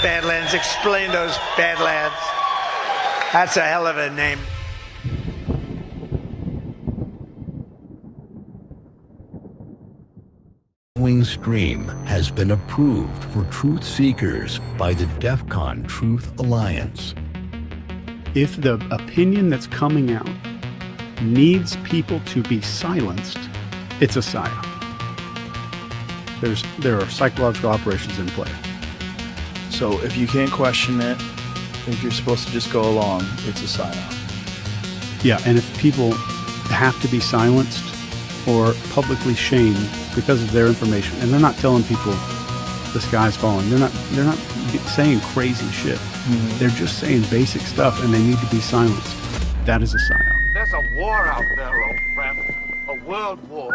Badlands. Explain those Badlands. That's a hell of a name. Stream has been approved for truth seekers by the DEFCON Truth Alliance. If the opinion that's coming out needs people to be silenced, it's a psyop. There are psychological operations in play. So if you can't question it, if you're supposed to just go along, it's a psyop. Yeah, and if people have to be silenced or publicly shamed because of their information, and they're not telling people the sky's falling, they're not saying crazy shit. Mm-hmm. They're just saying basic stuff, and they need to be silenced. That is a psyop. There's a war out there, old friend. A world war.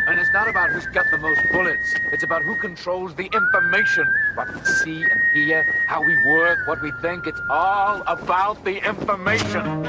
And it's not about who's got the most bullets. It's about who controls the information. What we see and hear, how we work, what we think. It's all about the information.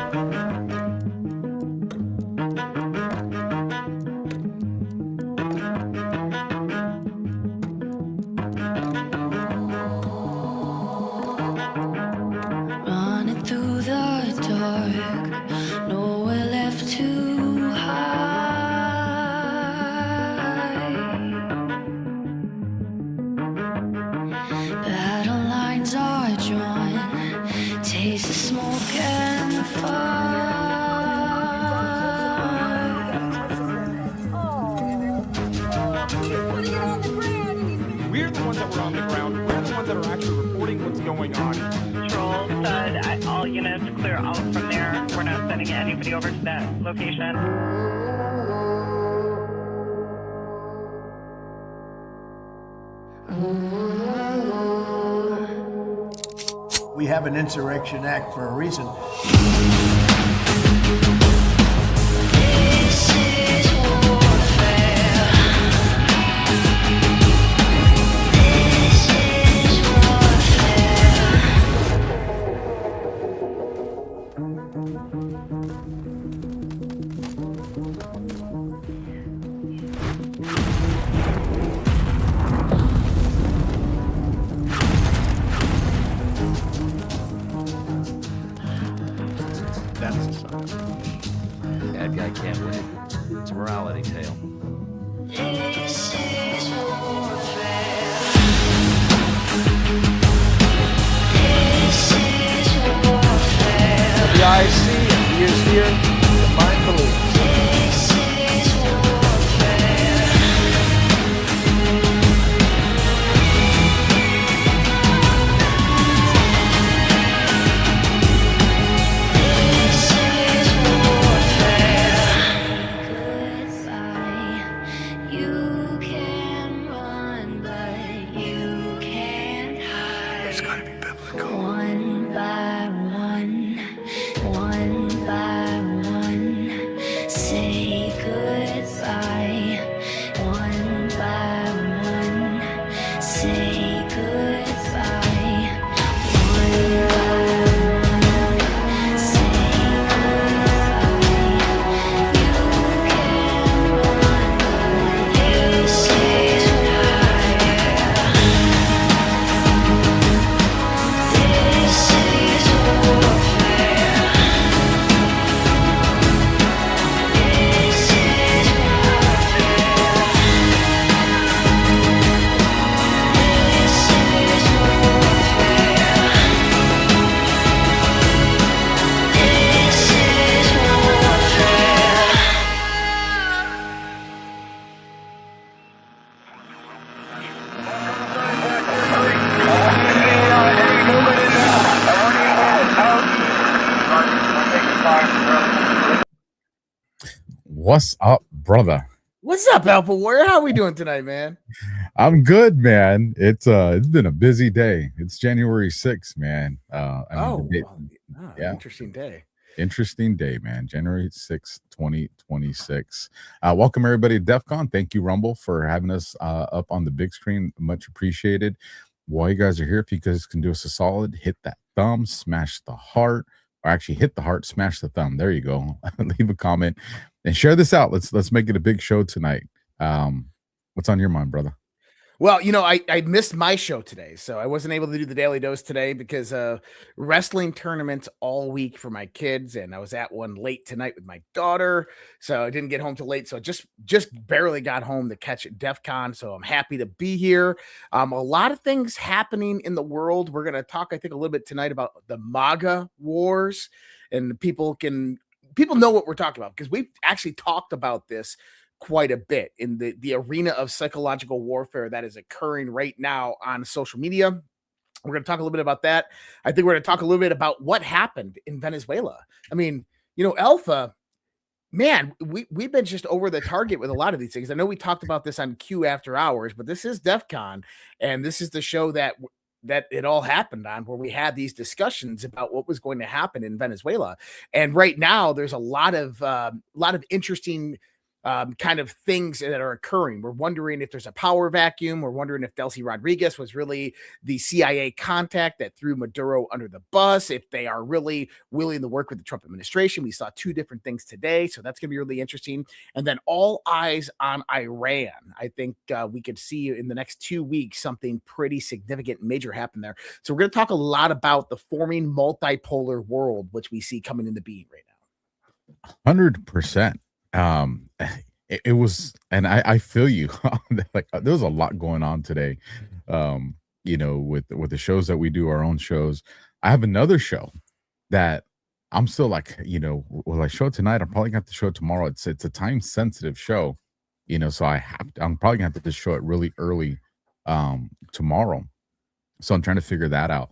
We have an Insurrection Act for a reason. This is warfare. This is warfare. Bad guy can't win. It's a morality tale. This is warfare. This is warfare. The eyes see and the ears hear, the mind believes. This is warfare. This is warfare. Goodbye. You can run, but you can't hide. It's gotta be biblical. One by one, one by one, say goodbye. One by one, say goodbye. One by one, say goodbye. You can run, but this is warfare. This is warfare. This is warfare. This is warfare. This is warfare. What's up, brother? What's up, Alpha Warrior? How are we doing tonight, man? I'm good, man. It's been a busy day. It's January 6th, man. Interesting day. Interesting day, man. January 6th, 2026. Welcome everybody to DEFCON. Thank you, Rumble, for having us up on the big screen. Much appreciated. While you guys are here, if you guys can do us a solid, hit that thumb, smash the heart, or actually hit the heart, smash the thumb. There you go. Leave a comment and share this out. Let's make it a big show tonight. What's on your mind, brother? Well, I missed my show today, so I wasn't able to do the Daily Dose today because wrestling tournaments all week for my kids, and I was at one late tonight with my daughter, so I didn't get home till late. So just barely got home to catch DEFCON. So I'm happy to be here. A lot of things happening in the world. We're gonna talk, I think, a little bit tonight about the MAGA wars, and people know what we're talking about because we've actually talked about this quite a bit in the arena of psychological warfare that is occurring right now on social media. We're going to talk a little bit about that. I think we're going to talk a little bit about what happened in Venezuela. I mean, Alpha, man, we've been just over the target with a lot of these things. I know we talked about this on Q After Hours, but this is DEFCON, and this is the show that it all happened on, where we had these discussions about what was going to happen in Venezuela. And right now there's a lot of interesting kind of things that are occurring. We're wondering if there's a power vacuum. We're wondering if Delcy Rodriguez was really the CIA contact that threw Maduro under the bus, if they are really willing to work with the Trump administration. We saw two different things today, so that's going to be really interesting. And then all eyes on Iran. I think we could see in the next 2 weeks something pretty significant and major happen there. So we're going to talk a lot about the forming multipolar world, which we see coming into being right now. 100%. It was, and I feel you. Like there was a lot going on today. With the shows that we do, our own shows. I have another show that I'm still like, will I show it tonight? I'm probably gonna have to show it tomorrow. It's a time sensitive show, so I'm probably gonna have to just show it really early tomorrow. So I'm trying to figure that out.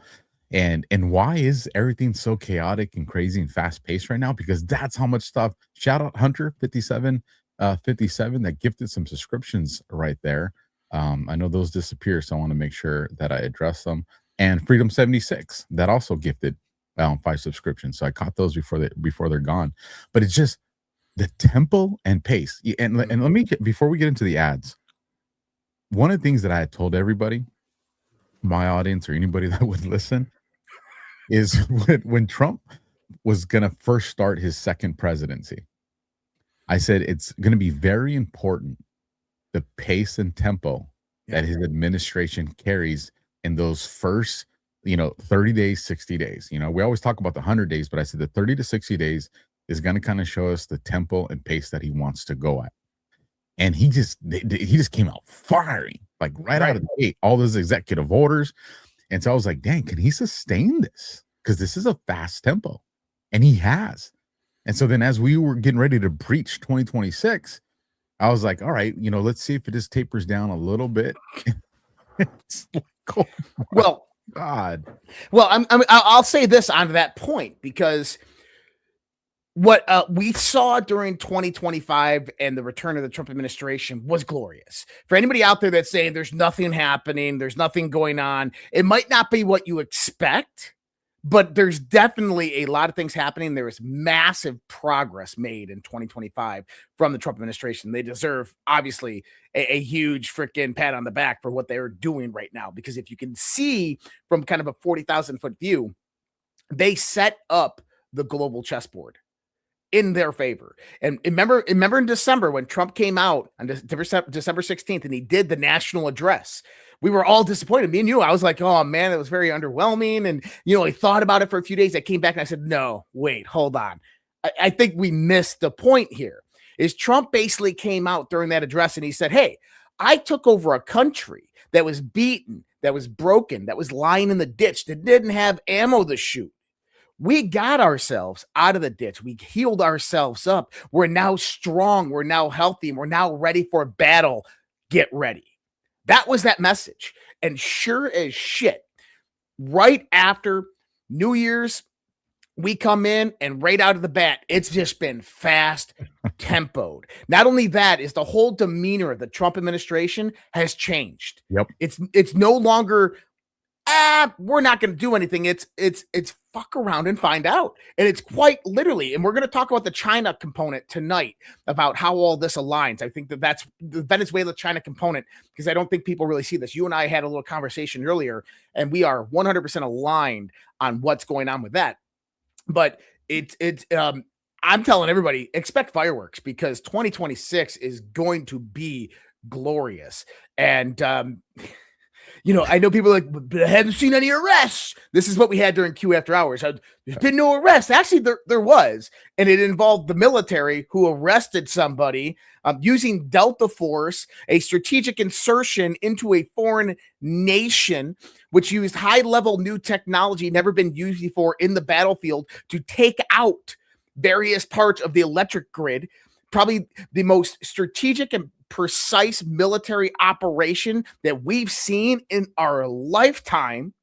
And why is everything so chaotic and crazy and fast paced right now? Because that's how much stuff. Shout out Hunter 57 that gifted some subscriptions right there. I know those disappear, so I want to make sure that I address them. And Freedom 76 that also gifted 5 subscriptions. So I caught those before they're gone. But it's just the tempo and pace. And let me before we get into the ads, one of the things that I had told everybody, my audience or anybody that would listen, is when Trump was going to first start his second presidency, I said it's going to be very important the pace and tempo that his administration carries in those first 30 days, 60 days. We always talk about the 100 days, but I said the 30 to 60 days is going to kind of show us the tempo and pace that he wants to go at. And he just came out firing, like right out of the gate, all those executive orders. And so I was like, dang, can he sustain this? Because this is a fast tempo. And he has. And so then as we were getting ready to breach 2026, I was like, all right, let's see if it just tapers down a little bit. It's like, oh my God. Well, I'll say this on that point, because what we saw during 2025 and the return of the Trump administration was glorious. For anybody out there that's saying there's nothing happening, there's nothing going on, it might not be what you expect, but there's definitely a lot of things happening. There is massive progress made in 2025 from the Trump administration. They deserve, obviously, a huge freaking pat on the back for what they're doing right now. Because if you can see from kind of a 40,000-foot view, they set up the global chessboard in their favor. And remember in December when Trump came out on December 16th and he did the national address, we were all disappointed. Me and you, I was like, oh man, it was very underwhelming. And, I thought about it for a few days. I came back and I said, no, wait, hold on. I think we missed the point here. Is Trump basically came out during that address and he said, hey, I took over a country that was beaten, that was broken, that was lying in the ditch, that didn't have ammo to shoot. We got ourselves out of the ditch. We healed ourselves up. We're now strong. We're now healthy. And we're now ready for battle. Get ready. That was that message. And sure as shit, right after New Year's, we come in and right out of the bat, it's just been fast tempoed. Not only that, is the whole demeanor of the Trump administration has changed. Yep. It's no longer, we're not going to do anything. It's fuck around and find out. And it's quite literally, and we're going to talk about the China component tonight, about how all this aligns. I think that's the Venezuela-China component, because I don't think people really see this. You and I had a little conversation earlier, and we are 100% aligned on what's going on with that. But I'm telling everybody, expect fireworks, because 2026 is going to be glorious. And you know, I know people are like, but I haven't seen any arrests. This is what we had during Q After Hours. There's been no arrests. Actually, there was, and it involved the military who arrested somebody using Delta Force, a strategic insertion into a foreign nation, which used high-level new technology never been used before in the battlefield to take out various parts of the electric grid. Probably the most strategic and precise military operation that we've seen in our lifetime.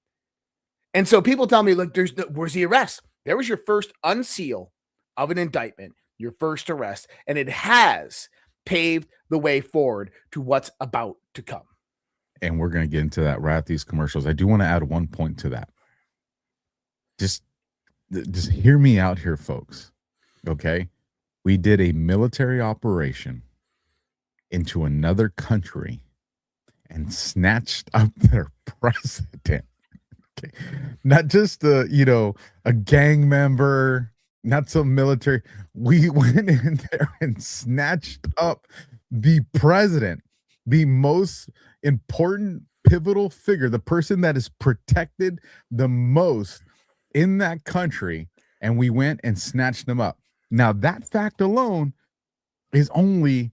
And so people tell me, look, where's the arrest? There was your first unseal of an indictment, your first arrest, and it has paved the way forward to what's about to come. And we're going to get into that right at these commercials. I do want to add one point to that. Just hear me out here, folks. Okay. We did a military operation into another country and snatched up their president. Okay. Not just a gang member, not some military. We went in there and snatched up the president, the most important pivotal figure, the person that is protected the most in that country, and we went and snatched them up. Now that fact alone is only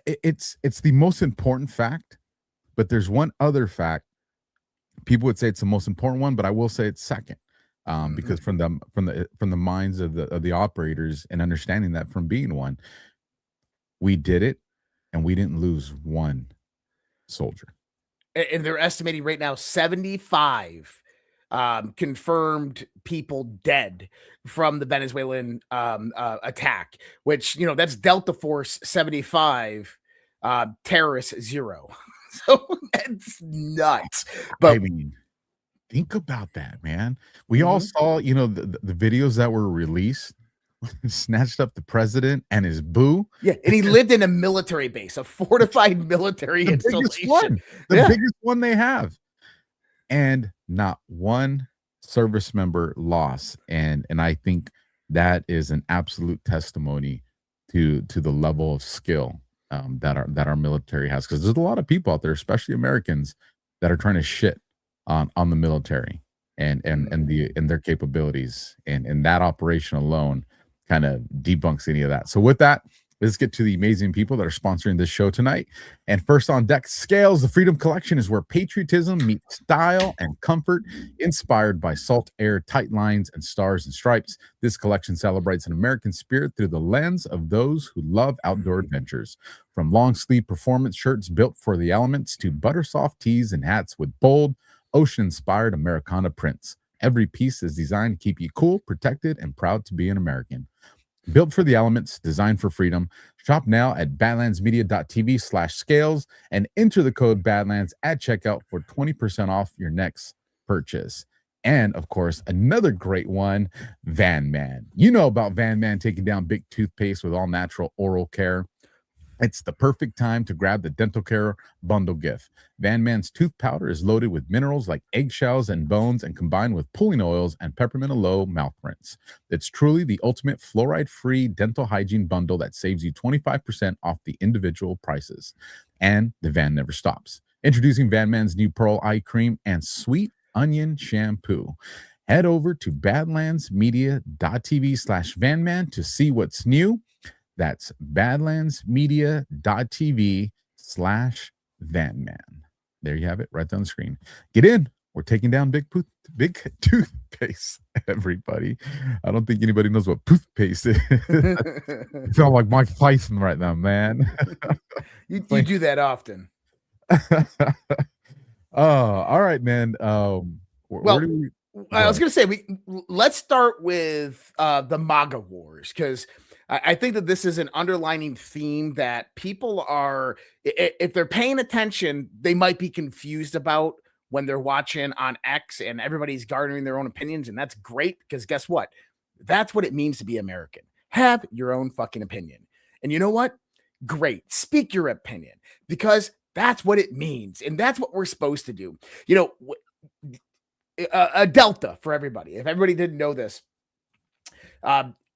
it's the most important fact, but there's one other fact. People would say it's the most important one, but I will say it's second, because from the minds of the operators and understanding that from being one, we did it, and we didn't lose one soldier. And they're estimating right now 75 confirmed people dead from the Venezuelan attack, which, that's Delta Force 75, terrorists 0. So that's nuts. But I mean, think about that, man. We all saw, the videos that were released, snatched up the president and his boo. Yeah, and he lived in a military base, a fortified military installation. The biggest one they have. And not one service member lost. And I think that is an absolute testimony to the level of skill that our military has, because there's a lot of people out there, especially Americans, that are trying to shit on the military and their capabilities, and that operation alone kind of debunks any of that. So with that, let's get to the amazing people that are sponsoring this show tonight. And first on deck, Scales, the Freedom Collection, is where patriotism meets style and comfort, inspired by salt air, tight lines, and stars and stripes. This collection celebrates an American spirit through the lens of those who love outdoor adventures. From long sleeve performance shirts built for the elements to butter soft tees and hats with bold, ocean-inspired Americana prints. Every piece is designed to keep you cool, protected, and proud to be an American. Built for the elements, designed for freedom. Shop now at badlandsmedia.tv/scales and enter the code Badlands at checkout for 20% off your next purchase. And of course, another great one, Van Man. You know about Van Man taking down big toothpaste with all natural oral care. It's the perfect time to grab the dental care bundle gift. Van Man's tooth powder is loaded with minerals like eggshells and bones, and combined with pulling oils and peppermint aloe mouth rinse. It's truly the ultimate fluoride-free dental hygiene bundle that saves you 25% off the individual prices. And the van never stops. Introducing Van Man's new Pearl Eye Cream and Sweet Onion Shampoo. Head over to badlandsmedia.tv/vanman to see what's new. That's badlandsmedia.tv/vanman. There you have it, right on the screen. Get in. We're taking down big toothpaste, everybody. I don't think anybody knows what toothpaste is. You sound like Mike Tyson right now, man. you do that often. All right, man. I was going to say, let's start with the MAGA wars, because I think that this is an underlining theme that people are, if they're paying attention, they might be confused about when they're watching on X, and everybody's garnering their own opinions. And that's great, because guess what? That's what it means to be American. Have your own fucking opinion. And you know what? Great. Speak your opinion, because that's what it means. And that's what we're supposed to do. A Delta for everybody. If everybody didn't know this,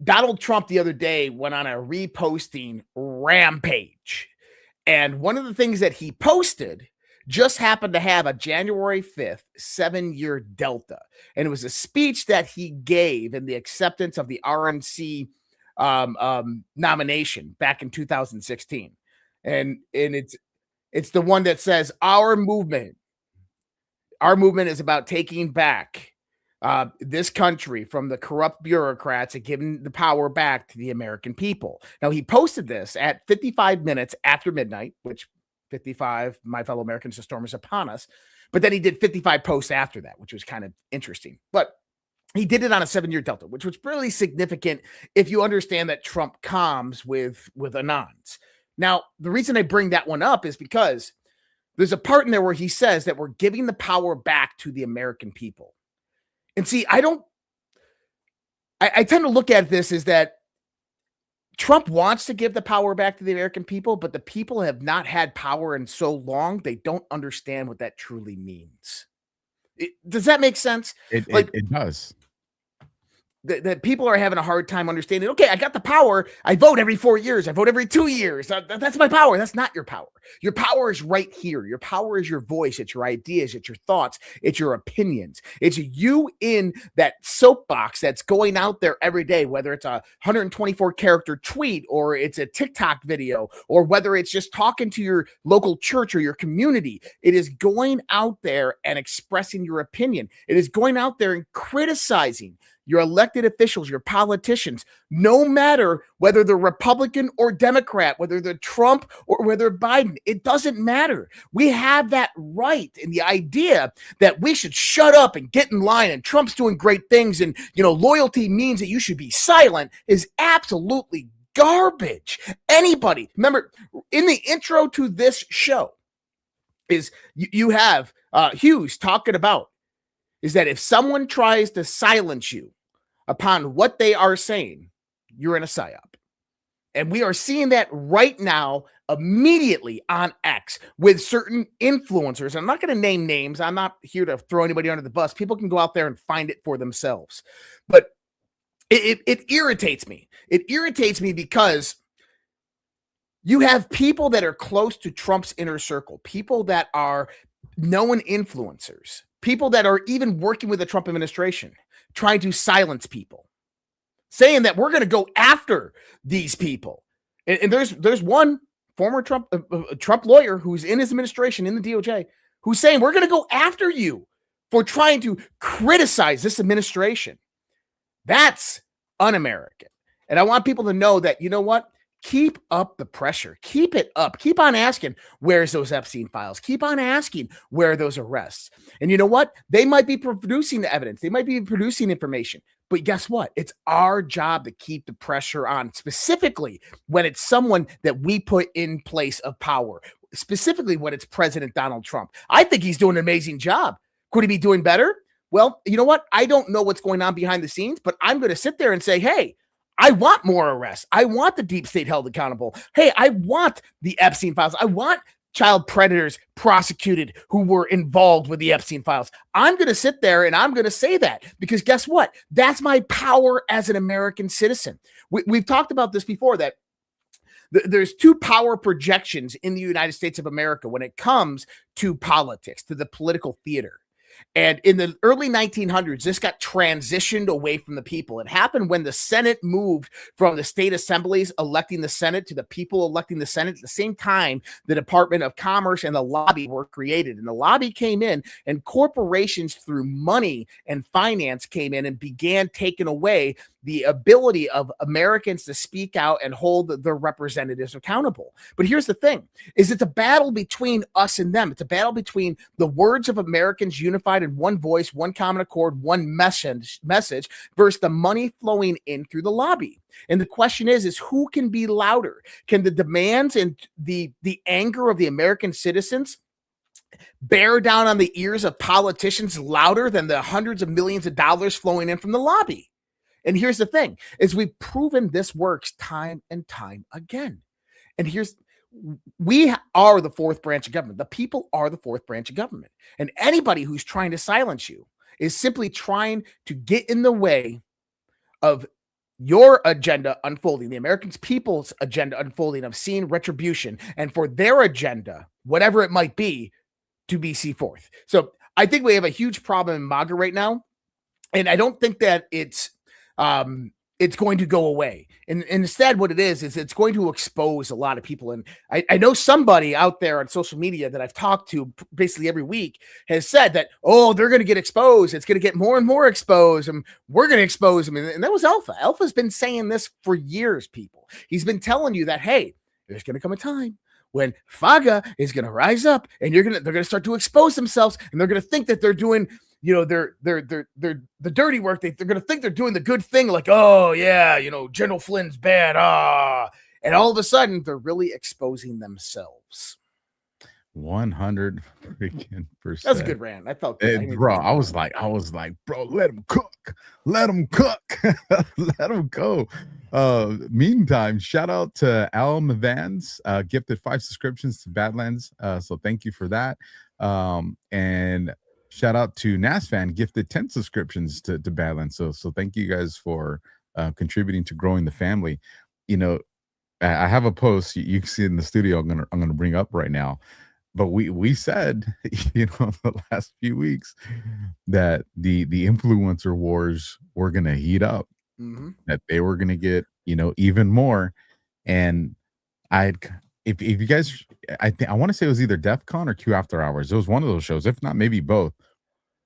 Donald Trump the other day went on a reposting rampage. And one of the things that he posted just happened to have a January 5th 7-year delta. And it was a speech that he gave in the acceptance of the RNC nomination back in 2016. And it's the one that says our movement is about taking back this country from the corrupt bureaucrats and giving the power back to the American people. Now, he posted this at 55 minutes after midnight, which 55, my fellow Americans, the storm is upon us. But then he did 55 posts after that, which was kind of interesting. But he did it on a 7-year delta, which was really significant if you understand that Trump comes with anons. Now, the reason I bring that one up is because there's a part in there where he says that we're giving the power back to the American people. And see, I tend to look at this as that Trump wants to give the power back to the American people, but the people have not had power in so long, they don't understand what that truly means. Does that make sense? It does. That people are having a hard time understanding. Okay, I got the power. I vote every 4 years. I vote every 2 years. That's my power. That's not your power. Your power is right here. Your power is your voice. It's your ideas. It's your thoughts. It's your opinions. It's you in that soapbox that's going out there every day, whether it's a 124 character tweet or it's a TikTok video or whether it's just talking to your local church or your community. It is going out there and expressing your opinion. It is going out there and criticizing your elected officials, your politicians, no matter whether they're Republican or Democrat, whether they're Trump or whether Biden, it doesn't matter. We have that right. And the idea that we should shut up and get in line and Trump's doing great things and, loyalty means that you should be silent is absolutely garbage. Anybody, remember, in the intro to this show is you have Hughes talking about is that if someone tries to silence you upon what they are saying, you're in a psyop. And we are seeing that right now immediately on X with certain influencers. I'm not going to name names. I'm not here to throw anybody under the bus. People can go out there and find it for themselves. But it irritates me. It irritates me because you have people that are close to Trump's inner circle, people that are known influencers, people that are even working with the Trump administration, trying to silence people, saying that we're going to go after these people. And there's one former Trump lawyer who's in his administration in the DOJ who's saying we're going to go after you for trying to criticize this administration. That's un-American. And I want people to know that, you know what? Keep up the pressure. Keep it up. Keep on asking, where's those Epstein files? Keep on asking, where are those arrests? And you know what? They might be producing the evidence. They might be producing information. But guess what? It's our job to keep the pressure on, specifically when it's someone that we put in place of power, specifically when it's President Donald Trump. I think he's doing an amazing job. Could he be doing better? Well, you know what? I don't know what's going on behind the scenes, but I'm going to sit there and say, hey, I want more arrests. I want the deep state held accountable. Hey, I want the Epstein files. I want child predators prosecuted who were involved with the Epstein files. I'm going to sit there and I'm going to say that because guess what? That's my power as an American citizen. We've talked about this before, that there's two power projections in the United States of America when it comes to politics, to the political theater. And in the early 1900s, this got transitioned away from the people. It happened when the Senate moved from the state assemblies electing the Senate to the people electing the Senate. At the same time, the Department of Commerce and the lobby were created. And the lobby came in, and corporations through money and finance came in and began taking away the ability of Americans to speak out and hold their representatives accountable. But here's the thing, is it's a battle between us and them. It's a battle between the words of Americans unified in one voice, one common accord, one message versus the money flowing in through the lobby. And the question is who can be louder? Can the demands and the anger of the American citizens bear down on the ears of politicians louder than the hundreds of millions of dollars flowing in from the lobby? And here's the thing, is we've proven this works time and time again. And we are the fourth branch of government. The people are the fourth branch of government. And anybody who's trying to silence you is simply trying to get in the way of your agenda unfolding, the American people's agenda unfolding of seeing retribution, and for their agenda, whatever it might be, to be see forth. So I think we have a huge problem in MAGA right now, and I don't think that it's going to go away. And instead, what it is it's going to expose a lot of people. And I know somebody out there on social media that I've talked to basically every week has said that, oh, they're going to get exposed. It's going to get more and more exposed, and we're going to expose them. And that was Alpha. Alpha's been saying this for years, people. He's been telling you that, hey, there's going to come a time when FAGA is going to rise up, and they're going to start to expose themselves, and they're going to think that they're doing, you know, they're the dirty work. They're going to think they're doing the good thing, like, oh yeah, you know, General Flynn's bad, and all of a sudden they're really exposing themselves. 100 freaking percent. That's a good rant. I felt good. Bro, I was like, bro, let him cook, let him go. Meantime, shout out to Al Vans, gifted 5 subscriptions to Badlands. So thank you for that. And shout out to NASFan, gifted 10 subscriptions to Badlands. So thank you guys for contributing to growing the family. You know, I have a post you can see in the studio. I'm gonna bring up right now. But we said, you know, the last few weeks that the influencer wars were gonna heat up, that they were gonna get, you know, even more. And if you guys, I want to say it was either DEFCON or Q After Hours. It was one of those shows, if not maybe both.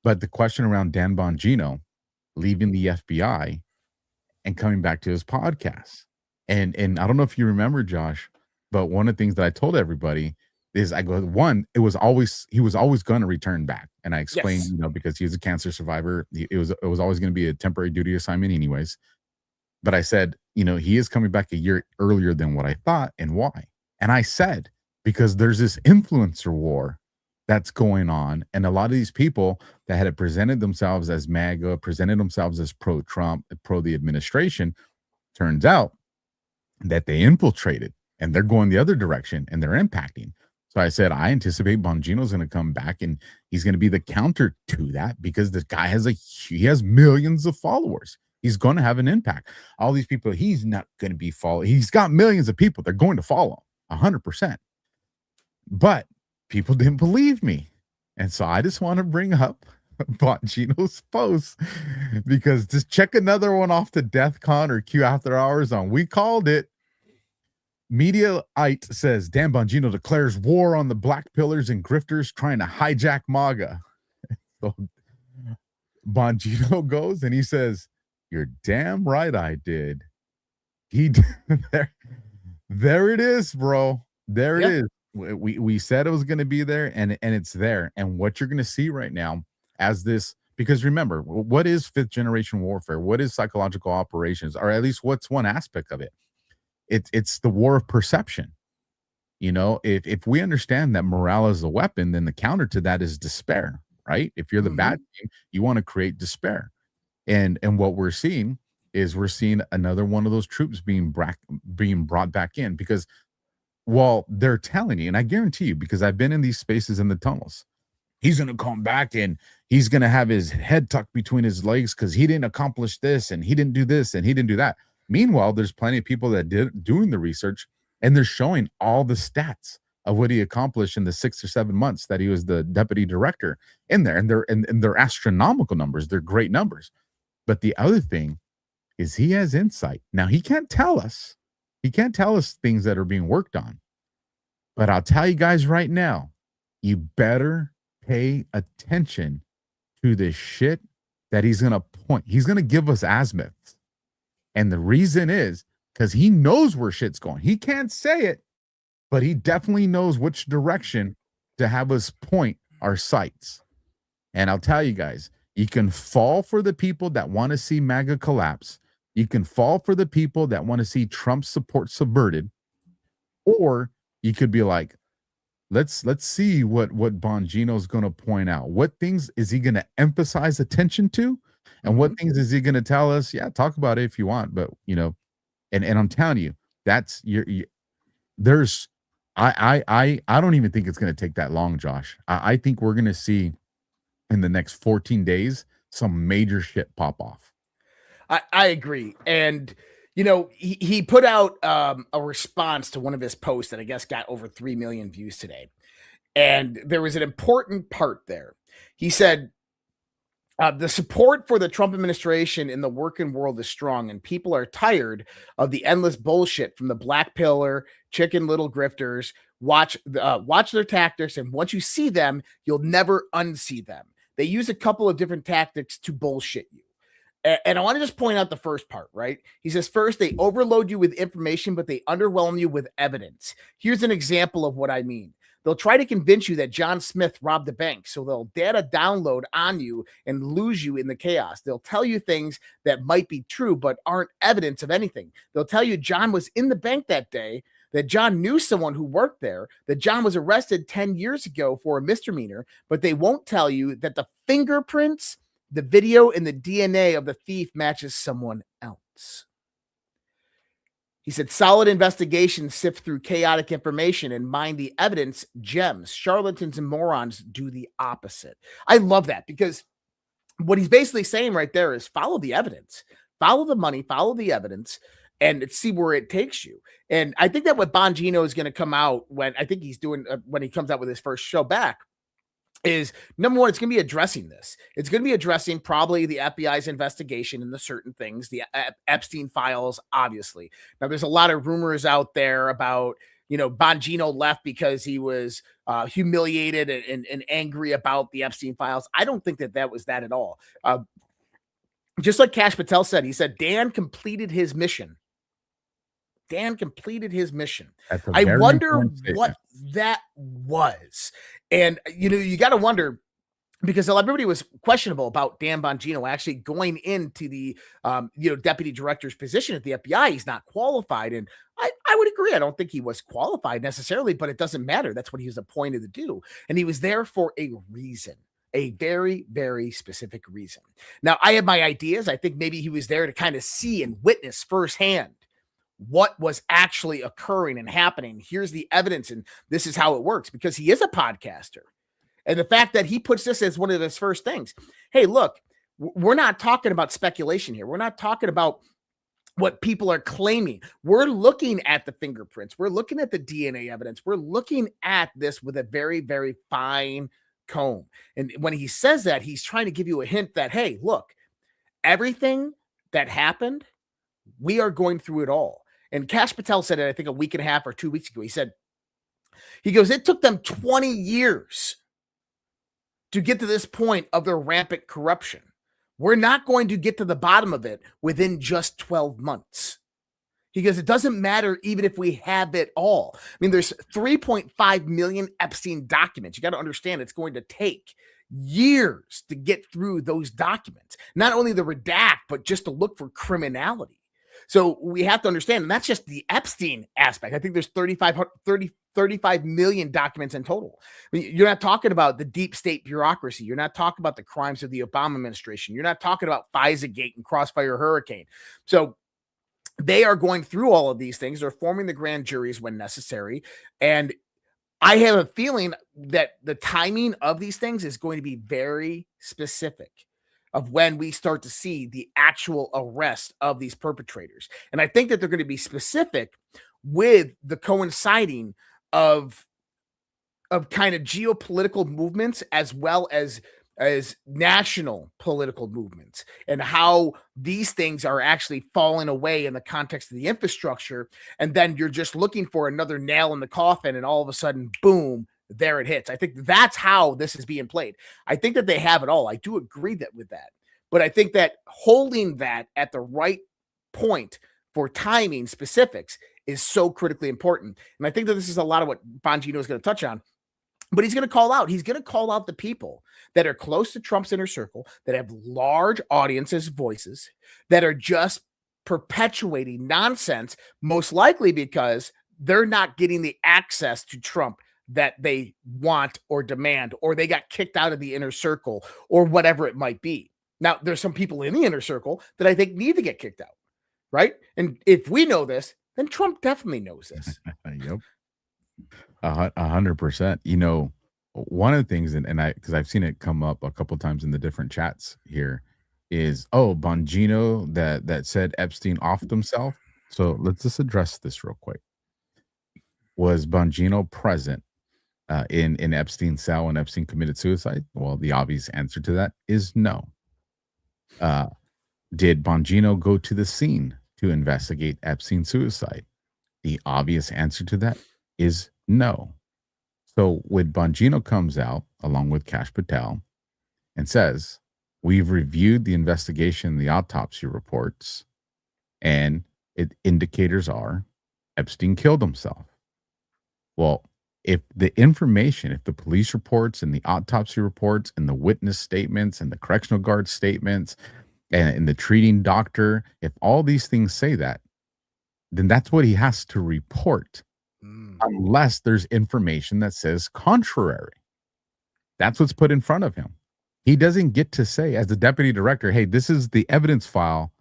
But the question around Dan Bongino leaving the FBI and coming back to his podcast, and I don't know if you remember, Josh, but one of the things that I told everybody is, I go, one, he was always going to return back, and I explained, you know, because he was a cancer survivor, it was always going to be a temporary duty assignment, anyways. But I said, you know, he is coming back a year earlier than what I thought, and why? And I said, because there's this influencer war that's going on, and a lot of these people that had presented themselves as MAGA, presented themselves as pro-Trump, pro the administration, turns out that they infiltrated, and they're going the other direction, and they're impacting. So I said, I anticipate Bongino's going to come back, and he's going to be the counter to that, because this guy he has millions of followers. He's going to have an impact. All these people, he's not going to be followed. He's got millions of people. They're going to follow 100%. But people didn't believe me. And so I just want to bring up Bongino's post, because just check another one off to DEFCON or Q After Hours on We Called It. Mediaite says Dan Bongino declares war on the black pillars and grifters trying to hijack MAGA. So Bongino goes and he says, "You're damn right I did." He there it is, bro. There it is. We said it was going to be there, and it's there. And what you're going to see right now as this, because remember, what is 5th generation warfare? What is psychological operations? Or at least what's one aspect of it? It's the war of perception. You know, if we understand that morale is a weapon, then the counter to that is despair, right? If you're the bad team, you want to create despair. And what we're seeing is another one of those troops being brought back in, because while they're telling you, and I guarantee you, because I've been in these spaces in the tunnels, he's going to come back and he's going to have his head tucked between his legs because he didn't accomplish this and he didn't do this and he didn't do that. Meanwhile, there's plenty of people that doing the research, and they're showing all the stats of what he accomplished in the 6 or 7 months that he was the deputy director in there. And they're astronomical numbers. They're great numbers. But the other thing is he has insight. Now, he can't tell us. He can't tell us things that are being worked on. But I'll tell you guys right now, you better pay attention to the shit that he's going to point. He's going to give us azimuths. And the reason is because he knows where shit's going. He can't say it, but he definitely knows which direction to have us point our sights. And I'll tell you guys, you can fall for the people that want to see MAGA collapse. You can fall for the people that want to see Trump's support subverted. Or you could be like, let's see what Bongino's going to point out. What things is he going to emphasize attention to? And what things is he going to tell us? Yeah, talk about it if you want. But, you know, and I'm telling you, that's there's I don't even think it's going to take that long, Josh. I think we're going to see in the next 14 days some major shit pop off. I agree. And, he put out a response to one of his posts that I guess got over 3 million views today. And there was an important part there. He said, the support for the Trump administration in the working world is strong, and people are tired of the endless bullshit from the black pillar, chicken little grifters. Watch their tactics, and once you see them, you'll never unsee them. They use a couple of different tactics to bullshit you. And I want to just point out the first part, right? He says, first, they overload you with information, but they underwhelm you with evidence. Here's an example of what I mean. They'll try to convince you that John Smith robbed a bank, so they'll data download on you and lose you in the chaos. They'll tell you things that might be true, but aren't evidence of anything. They'll tell you John was in the bank that day, that John knew someone who worked there, that John was arrested 10 years ago for a misdemeanor, but they won't tell you that the fingerprints, the video, and the DNA of the thief matches someone else. He said, solid investigations sift through chaotic information and mine the evidence gems. Charlatans and morons do the opposite. I love that, because what he's basically saying right there is follow the evidence, follow the money, follow the evidence, and see where it takes you. And I think that what Bongino is going to come out when I think he's doing when he comes out with his first show back is, number one, it's going to be addressing this. It's going to be addressing probably the FBI's investigation into certain things, the Epstein files, obviously. Now, there's a lot of rumors out there about, Bongino left because he was humiliated and angry about the Epstein files. I don't think that was that at all. Just like Kash Patel said, he said, Dan completed his mission. Dan completed his mission. I wonder what that was. And, you got to wonder, because everybody was questionable about Dan Bongino actually going into the, deputy director's position at the FBI. He's not qualified. And I would agree. I don't think he was qualified necessarily, but it doesn't matter. That's what he was appointed to do. And he was there for a reason. A very, very specific reason. Now, I have my ideas. I think maybe he was there to kind of see and witness firsthand what was actually occurring and happening. Here's the evidence, and this is how it works, because he is a podcaster. And the fact that he puts this as one of his first things. Hey, look, we're not talking about speculation here. We're not talking about what people are claiming. We're looking at the fingerprints. We're looking at the DNA evidence. We're looking at this with a very, very fine comb. And when he says that, he's trying to give you a hint that, hey, look, everything that happened, we are going through it all. And Kash Patel said it, I think, a week and a half or 2 weeks ago. He goes, it took them 20 years to get to this point of their rampant corruption. We're not going to get to the bottom of it within just 12 months. He goes, it doesn't matter even if we have it all. I mean, there's 3.5 million Epstein documents. You got to understand it's going to take years to get through those documents. Not only the redact, but just to look for criminality. So we have to understand, and that's just the Epstein aspect. I think there's 35 million documents in total. I mean, you're not talking about the deep state bureaucracy. You're not talking about the crimes of the Obama administration. You're not talking about FISA-gate and Crossfire Hurricane. So they are going through all of these things. They're forming the grand juries when necessary. And I have a feeling that the timing of these things is going to be very specific of when we start to see the actual arrest of these perpetrators. And I think that they're going to be specific with the coinciding of kind of geopolitical movements as well as national political movements, and how these things are actually falling away in the context of the infrastructure. And then you're just looking for another nail in the coffin, and all of a sudden, boom, there it hits. I think that's how this is being played. I think that they have it all. I do agree with that. But I think that holding that at the right point for timing specifics is so critically important. And I think that this is a lot of what Bongino is going to touch on. But he's going to call out. He's going to call out the people that are close to Trump's inner circle, that have large audiences, voices, that are just perpetuating nonsense, most likely because they're not getting the access to Trump that they want or demand, or they got kicked out of the inner circle, or whatever it might be. Now, there's some people in the inner circle that I think need to get kicked out, right? And if we know this, then Trump definitely knows this. Yep. 100%. You know, one of the things, and I, because I've seen it come up a couple times in the different chats here, is, oh, Bongino that said Epstein offed himself. So let's just address this real quick. Was Bongino present in Epstein's cell when Epstein committed suicide? Well, the obvious answer to that is no. Did Bongino go to the scene to investigate Epstein's suicide? The obvious answer to that is no. So when Bongino comes out along with Kash Patel and says, we've reviewed the investigation, the autopsy reports, and indicators are Epstein killed himself. Well, if the information, if the police reports and the autopsy reports and the witness statements and the correctional guard statements and the treating doctor, if all these things say that, then that's what he has to report, unless there's information that says contrary. That's what's put in front of him. He doesn't get to say, as the deputy director, hey, this is the evidence file,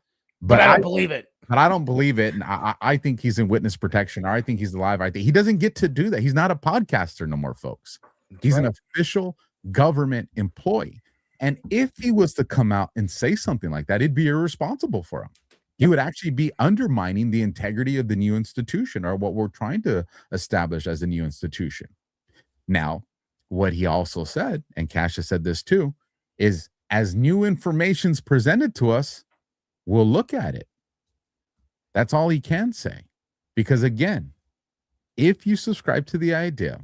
but I don't believe it. But I don't believe it. And I think he's in witness protection, or I think he's alive. I think he doesn't get to do that. He's not a podcaster no more, folks. He's an official government employee. And if he was to come out and say something like that, it'd be irresponsible for him. He would actually be undermining the integrity of the new institution, or what we're trying to establish as a new institution. Now, what he also said, and Kash has said this too, is as new information's presented to us, we'll look at it. That's all he can say. Because again, if you subscribe to the idea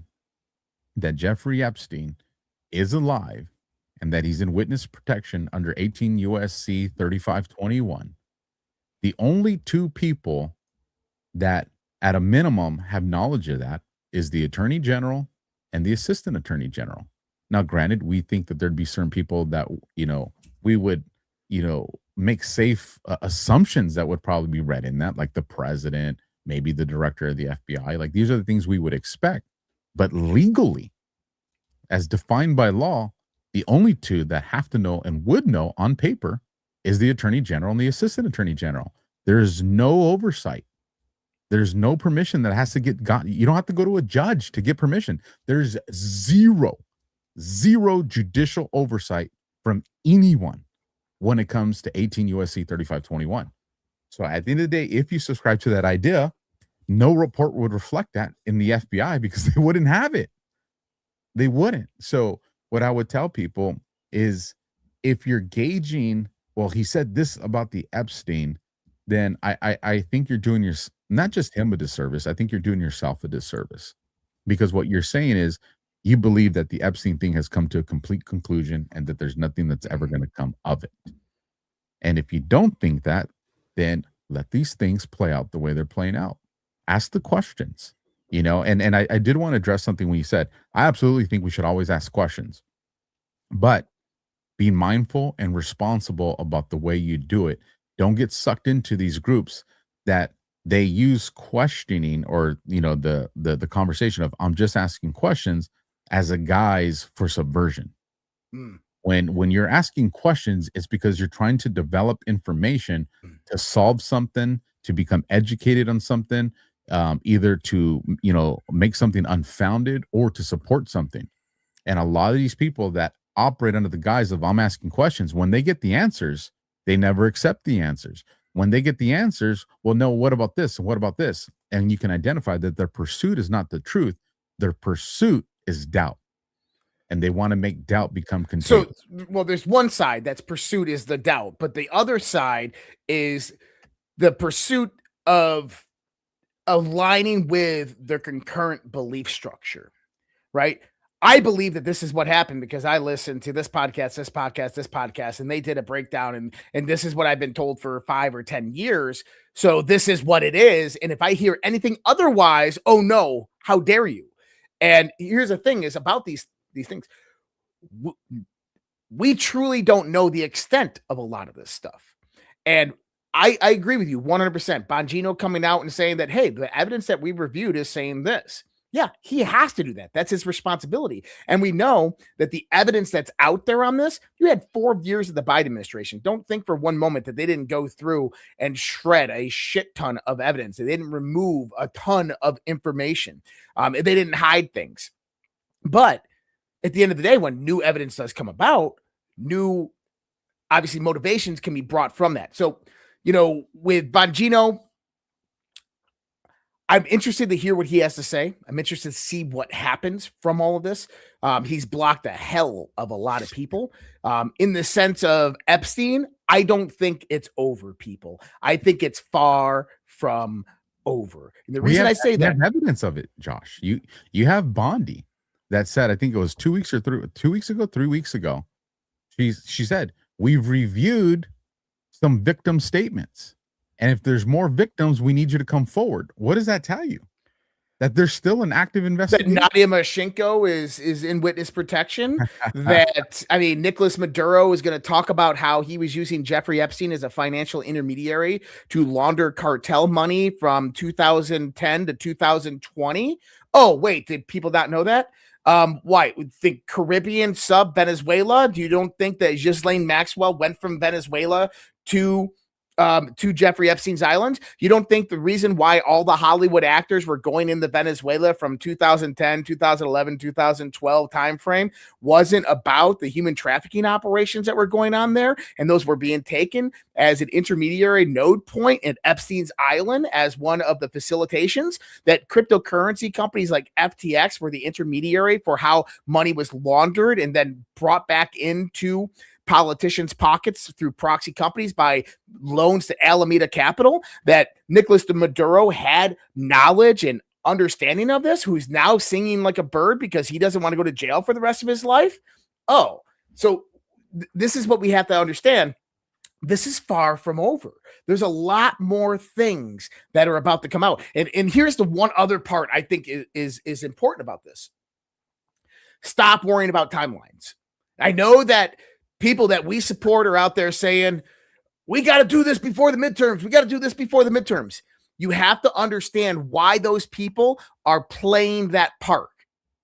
that Jeffrey Epstein is alive and that he's in witness protection under 18 USC 3521, the only two people that at a minimum have knowledge of that is the Attorney General and the Assistant Attorney General. Now, granted, we think that there'd be certain people that, we would, make safe assumptions that would probably be read in that, like the president, maybe the director of the FBI. Like, these are the things we would expect. But legally, as defined by law, the only two that have to know and would know on paper is the Attorney General and the Assistant Attorney General. There's no oversight. There's no permission that has to get gotten. You don't have to go to a judge to get permission. There's zero judicial oversight from anyone when it comes to 18 USC 3521. So at the end of the day, if you subscribe to that idea, no report would reflect that in the FBI because they wouldn't have it. They wouldn't. So what I would tell people is, if you're gauging, well, he said this about the Epstein, then I think you're doing not just him a disservice. I think you're doing yourself a disservice, because what you're saying is you believe that the Epstein thing has come to a complete conclusion and that there's nothing that's ever going to come of it. And if you don't think that, then let these things play out the way they're playing out. Ask the questions, and I did want to address something when you said, I absolutely think we should always ask questions, but be mindful and responsible about the way you do it. Don't get sucked into these groups that they use questioning, or, the conversation of, I'm just asking questions, as a guise for subversion. When you're asking questions, it's because you're trying to develop information to solve something, to become educated on something, either to, make something unfounded or to support something. And a lot of these people that operate under the guise of, I'm asking questions, when they get the answers, they never accept the answers. When they get the answers, well, no, what about this? And what about this? And you can identify that their pursuit is not the truth. Their pursuit is doubt. And they want to make doubt become contagious. So, well, there's one side that's pursuit is the doubt, but the other side is the pursuit of aligning with their concurrent belief structure, right? I believe that this is what happened because I listened to this podcast, and they did a breakdown, and this is what I've been told for 5 or 10 years. So this is what it is. And if I hear anything otherwise, oh no, how dare you? And here's the thing is about these things. We truly don't know the extent of a lot of this stuff. And I agree with you 100%. Bongino coming out and saying that, hey, the evidence that we reviewed is saying this. Yeah, he has to do that. That's his responsibility. And we know that the evidence that's out there on this, you had 4 years of the Biden administration. Don't think for one moment that they didn't go through and shred a shit ton of evidence. They didn't remove a ton of information. They didn't hide things. But at the end of the day, when new evidence does come about, new obviously motivations can be brought from that. So, with Bongino, I'm interested to hear what he has to say. I'm interested to see what happens from all of this. He's blocked the hell of a lot of people. In the sense of Epstein, I don't think it's over, people. I think it's far from over. And the reason I say that, have evidence of it, Josh. You have Bondi that said, I think it was 3 weeks ago. She said, we've reviewed some victim statements. And if there's more victims, we need you to come forward. What does that tell you? That there's still an active investigation? That Nadia Mashenko is in witness protection. Nicolás Maduro is going to talk about how he was using Jeffrey Epstein as a financial intermediary to launder cartel money from 2010 to 2020. Oh, wait, did people not know that? Why? The Caribbean sub Venezuela? You don't think that Ghislaine Maxwell went from Venezuela to Jeffrey Epstein's island? You don't think the reason why all the Hollywood actors were going into Venezuela from 2010, 2011, 2012 timeframe wasn't about the human trafficking operations that were going on there, and those were being taken as an intermediary node point at Epstein's island as one of the facilitations? That cryptocurrency companies like FTX were the intermediary for how money was laundered and then brought back into politicians' pockets through proxy companies by loans to Alameda Capital? That Nicolás Maduro had knowledge and understanding of this, who's now singing like a bird because he doesn't want to go to jail for the rest of his life? Oh, so this is what we have to understand. This is far from over. There's a lot more things that are about to come out. And here's the one other part I think is important about this. Stop worrying about timelines. I know that people that we support are out there saying, we got to do this before the midterms. We got to do this before the midterms. You have to understand why those people are playing that part.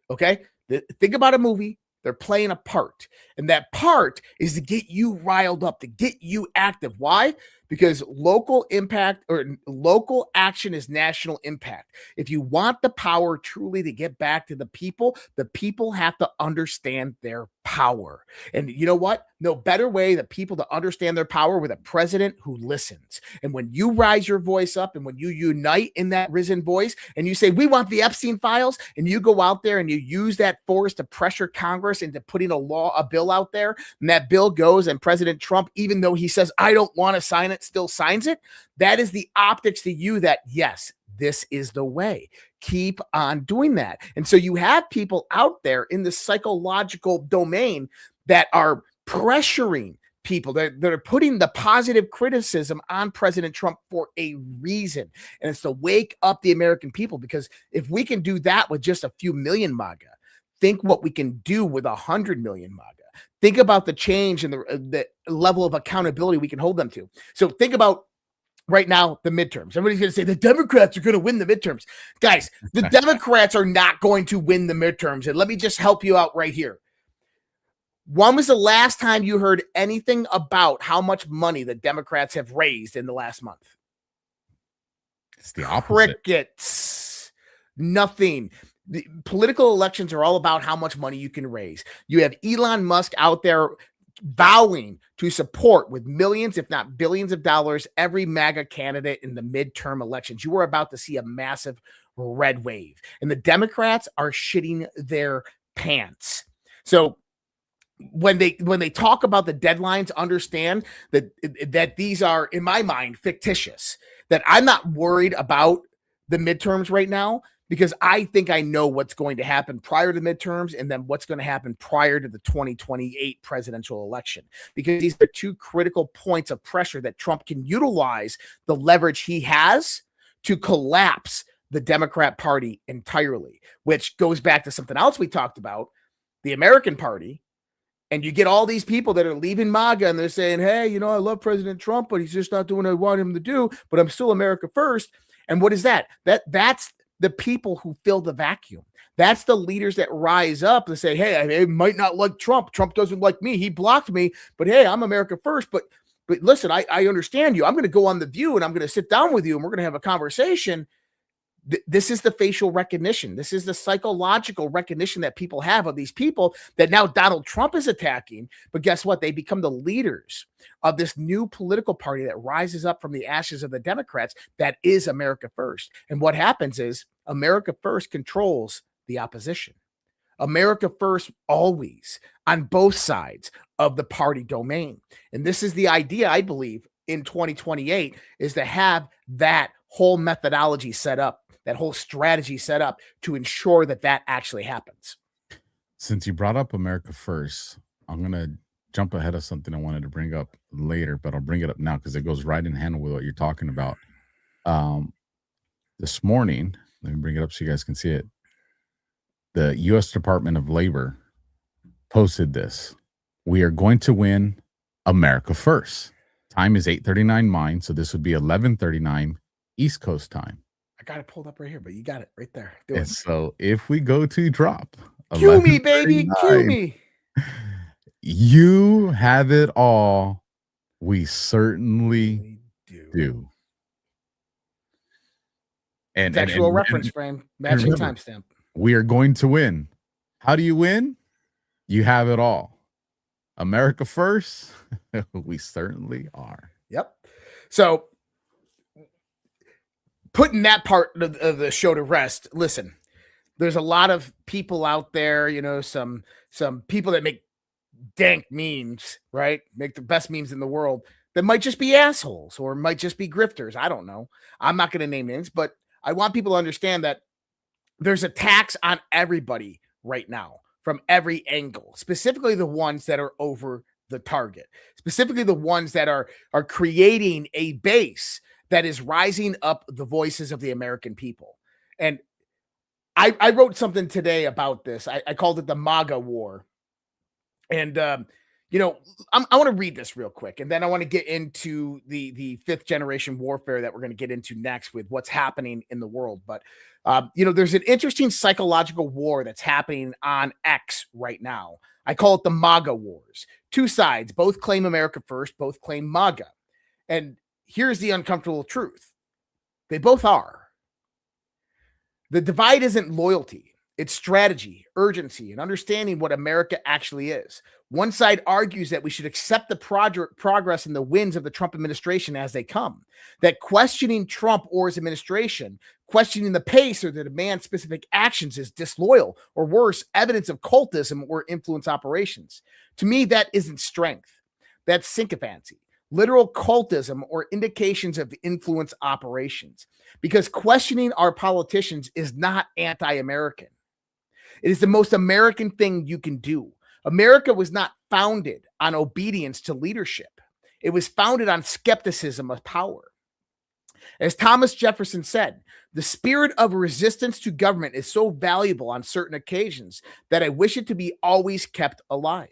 Okay? Think about a movie. They're playing a part. And that part is to get you riled up, to get you active. Why? Because local impact or local action is national impact. If you want the power truly to get back to the people have to understand their power. And you know what? No better way the people to understand their power with a president who listens. And when you rise your voice up and when you unite in that risen voice and you say, we want the Epstein files, and you go out there and you use that force to pressure Congress into putting a bill out there, and that bill goes and President Trump, even though he says, I don't want to sign it, still signs it, that is the optics to you that, yes, this is the way. Keep on doing that. And so you have people out there in the psychological domain that are pressuring people that are putting the positive criticism on President Trump for a reason. And it's to wake up the American people, because if we can do that with just a few million MAGA, think what we can do with 100 million MAGA. Think about the change and the level of accountability we can hold them to. So think about right now the midterms. Everybody's going to say the Democrats are going to win the midterms. Guys, the Democrats are not going to win the midterms. And let me just help you out right here. When was the last time you heard anything about how much money the Democrats have raised in the last month? It's the opposite. Crickets. Nothing. The political elections are all about how much money you can raise. You have Elon Musk out there vowing to support with millions, if not billions of dollars, every MAGA candidate in the midterm elections. You are about to see a massive red wave, and the Democrats are shitting their pants. So when they talk about the deadlines, understand that these are, in my mind, fictitious. That I'm not worried about the midterms right now, because I think I know what's going to happen prior to midterms and then what's going to happen prior to the 2028 presidential election, because these are two critical points of pressure that Trump can utilize the leverage he has to collapse the Democrat Party entirely, which goes back to something else we talked about, the American Party. And you get all these people that are leaving MAGA and they're saying, hey, I love President Trump, but he's just not doing what I want him to do, but I'm still America first. And what is that? That's the people who fill the vacuum. That's the leaders that rise up and say, hey, I might not like Trump. Trump doesn't like me. He blocked me, but hey, I'm America first. But listen, I understand you. I'm going to go on The View and I'm going to sit down with you and we're going to have a conversation. This is the facial recognition. This is the psychological recognition that people have of these people that now Donald Trump is attacking. But guess what? They become the leaders of this new political party that rises up from the ashes of the Democrats. That is America First. And what happens is America First controls the opposition. America First always on both sides of the party domain. And this is the idea, I believe, in 2028 is to have that whole methodology set up, that whole strategy set up to ensure that that actually happens. Since you brought up America First, I'm going to jump ahead of something I wanted to bring up later, but I'll bring it up now because it goes right in hand with what you're talking about. This morning, let me bring it up so you guys can see it. The U.S. Department of Labor posted this. We are going to win America First. Time is 8:39 mine, so this would be 11:39 East Coast time. I got it pulled up right here, but you got it right there. And so if we go to drop, Cue me, baby. Cue me. You have it all. We certainly do. And Textual reference frame, matching timestamp. We are going to win. How do you win? You have it all. America First. We certainly are. Yep. So putting that part of the show to rest, listen, there's a lot of people out there, you know, some people that make dank memes, right? Make the best memes in the world that might just be assholes or might just be grifters. I don't know. I'm not going to name names, but I want people to understand that there's attacks on everybody right now from every angle, specifically the ones that are over the target, specifically the ones that are creating a base that is rising up the voices of the American people. And I wrote something today about this. I called it the MAGA war. And, you know, I want to read this real quick, and then I want to get into the fifth generation warfare that we're going to get into next with what's happening in the world. But, you know, there's an interesting psychological war that's happening on X right now. I call it the MAGA wars. Two sides, both claim America First, both claim MAGA. And here's the uncomfortable truth. They both are. The divide isn't loyalty. It's strategy, urgency, and understanding what America actually is. One side argues that we should accept the progress and the wins of the Trump administration as they come, that questioning Trump or his administration, questioning the pace or the demand-specific actions is disloyal, or worse, evidence of cultism or influence operations. To me, that isn't strength. That's sycophancy, literal cultism, or indications of influence operations, because questioning our politicians is not anti-American. It is the most American thing you can do. America was not founded on obedience to leadership. It was founded on skepticism of power. As Thomas Jefferson said, the spirit of resistance to government is so valuable on certain occasions that I wish it to be always kept alive.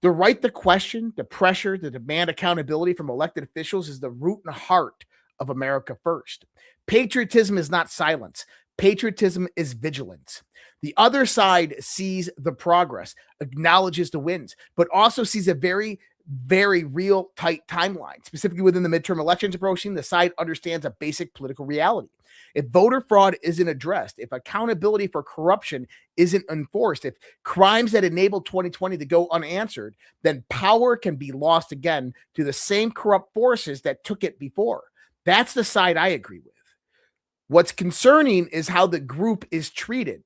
The right to question, the pressure, the demand accountability from elected officials is the root and heart of America First. Patriotism is not silence. Patriotism is vigilance. The other side sees the progress, acknowledges the wins, but also sees a very, very real tight timeline. Specifically within the midterm elections approaching, the side understands a basic political reality. If voter fraud isn't addressed, if accountability for corruption isn't enforced, if crimes that enabled 2020 to go unanswered, then power can be lost again to the same corrupt forces that took it before. That's the side I agree with. What's concerning is how the group is treated.